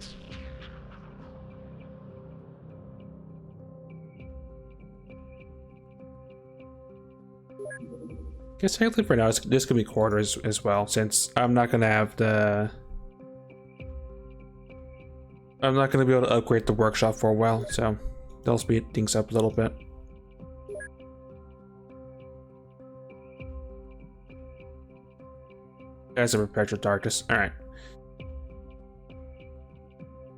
A: Guess technically for now, this could be quarters as well, since I'm not gonna have the. I'm not gonna be able to upgrade the workshop for a while, so they'll speed things up a little bit. As a perpetual darkness. All right.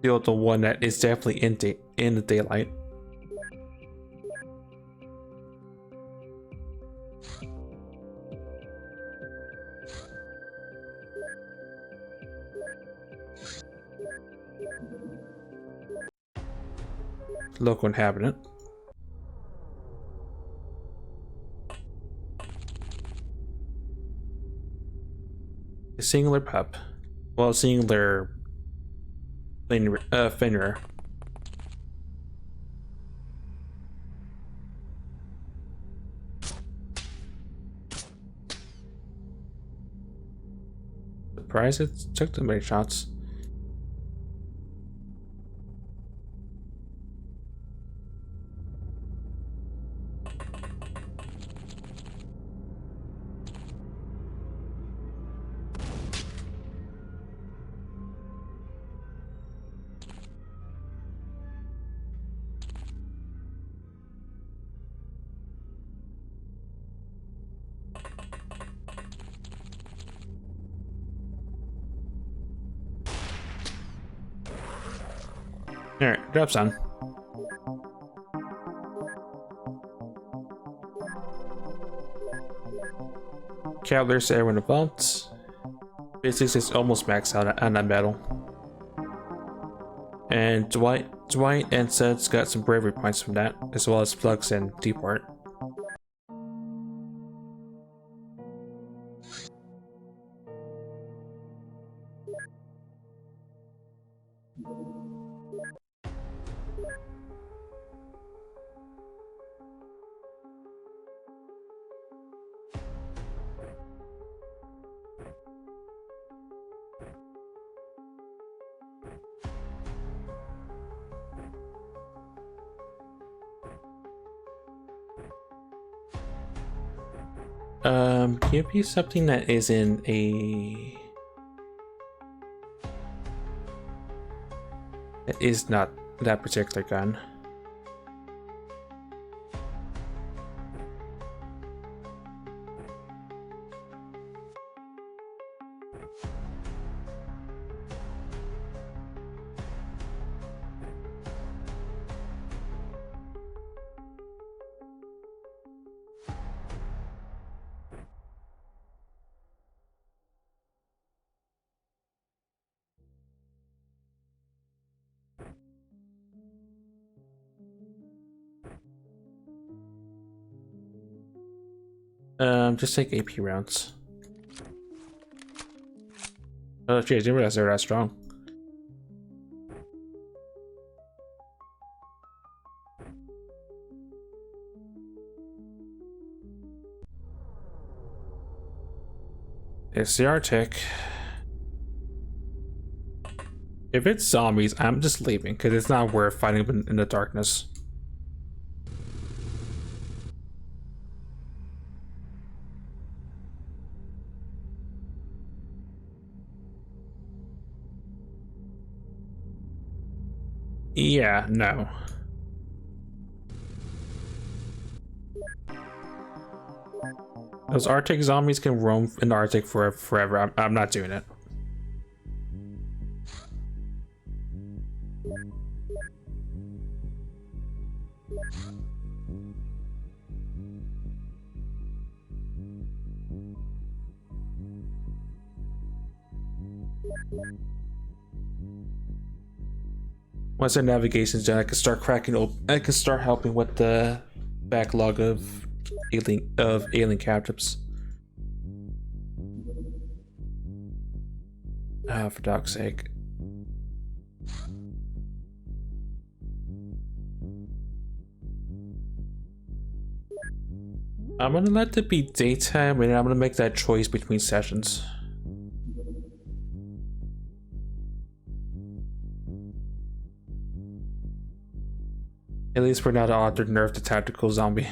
A: Deal with the one that is definitely in the daylight. Local inhabitant. A singular pup. Well, a singular Fenrir. Surprised it took too many shots. Alright, drop on. Cavaliers Air when vault. Physics is almost maxed out on that metal. And Dwight and Sed's got some bravery points from that, as well as Flux and Deepart. Can it be something that isn't a... It is not that particular gun. Just take AP rounds. Oh, geez, I didn't realize they were that strong. It's the Arctic. If it's zombies, I'm just leaving because it's not worth fighting them in the darkness. Yeah, no. Those Arctic zombies can roam in the Arctic forever. I'm not doing it. Once the navigation's done, I can start cracking open. I can start helping with the backlog of alien captives. Ah, for Doc's sake. I'm gonna let it be daytime, and I'm gonna make that choice between sessions. At least we're not altered nerf the tactical zombie.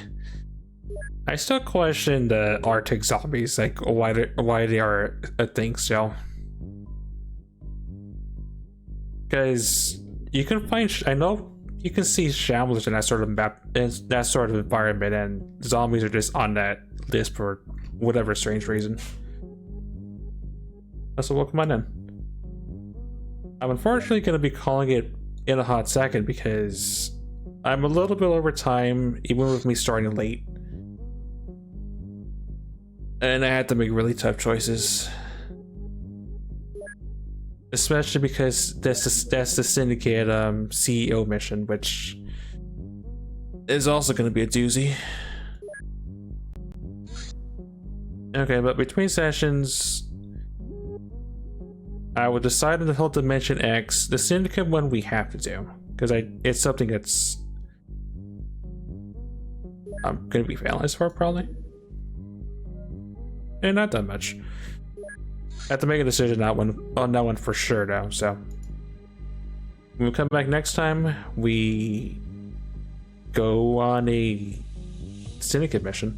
A: I still question the Arctic zombies, like why they are a thing still. Because you can find, I know you can see shamblers in that sort of map, in that sort of environment, and zombies are just on that list for whatever strange reason. So welcome on in. I'm unfortunately going to be calling it in a hot second because I'm a little bit over time, even with me starting late. And I had to make really tough choices. Especially because that's the Syndicate CEO mission, which is also going to be a doozy. Okay, but between sessions, I will decide on the whole Dimension X. The Syndicate one we have to do, because it's something that's I'm going to be penalized for probably. And not that much. I have to make a decision on that one for sure though, so when we come back next time, we go on a Syndicate mission.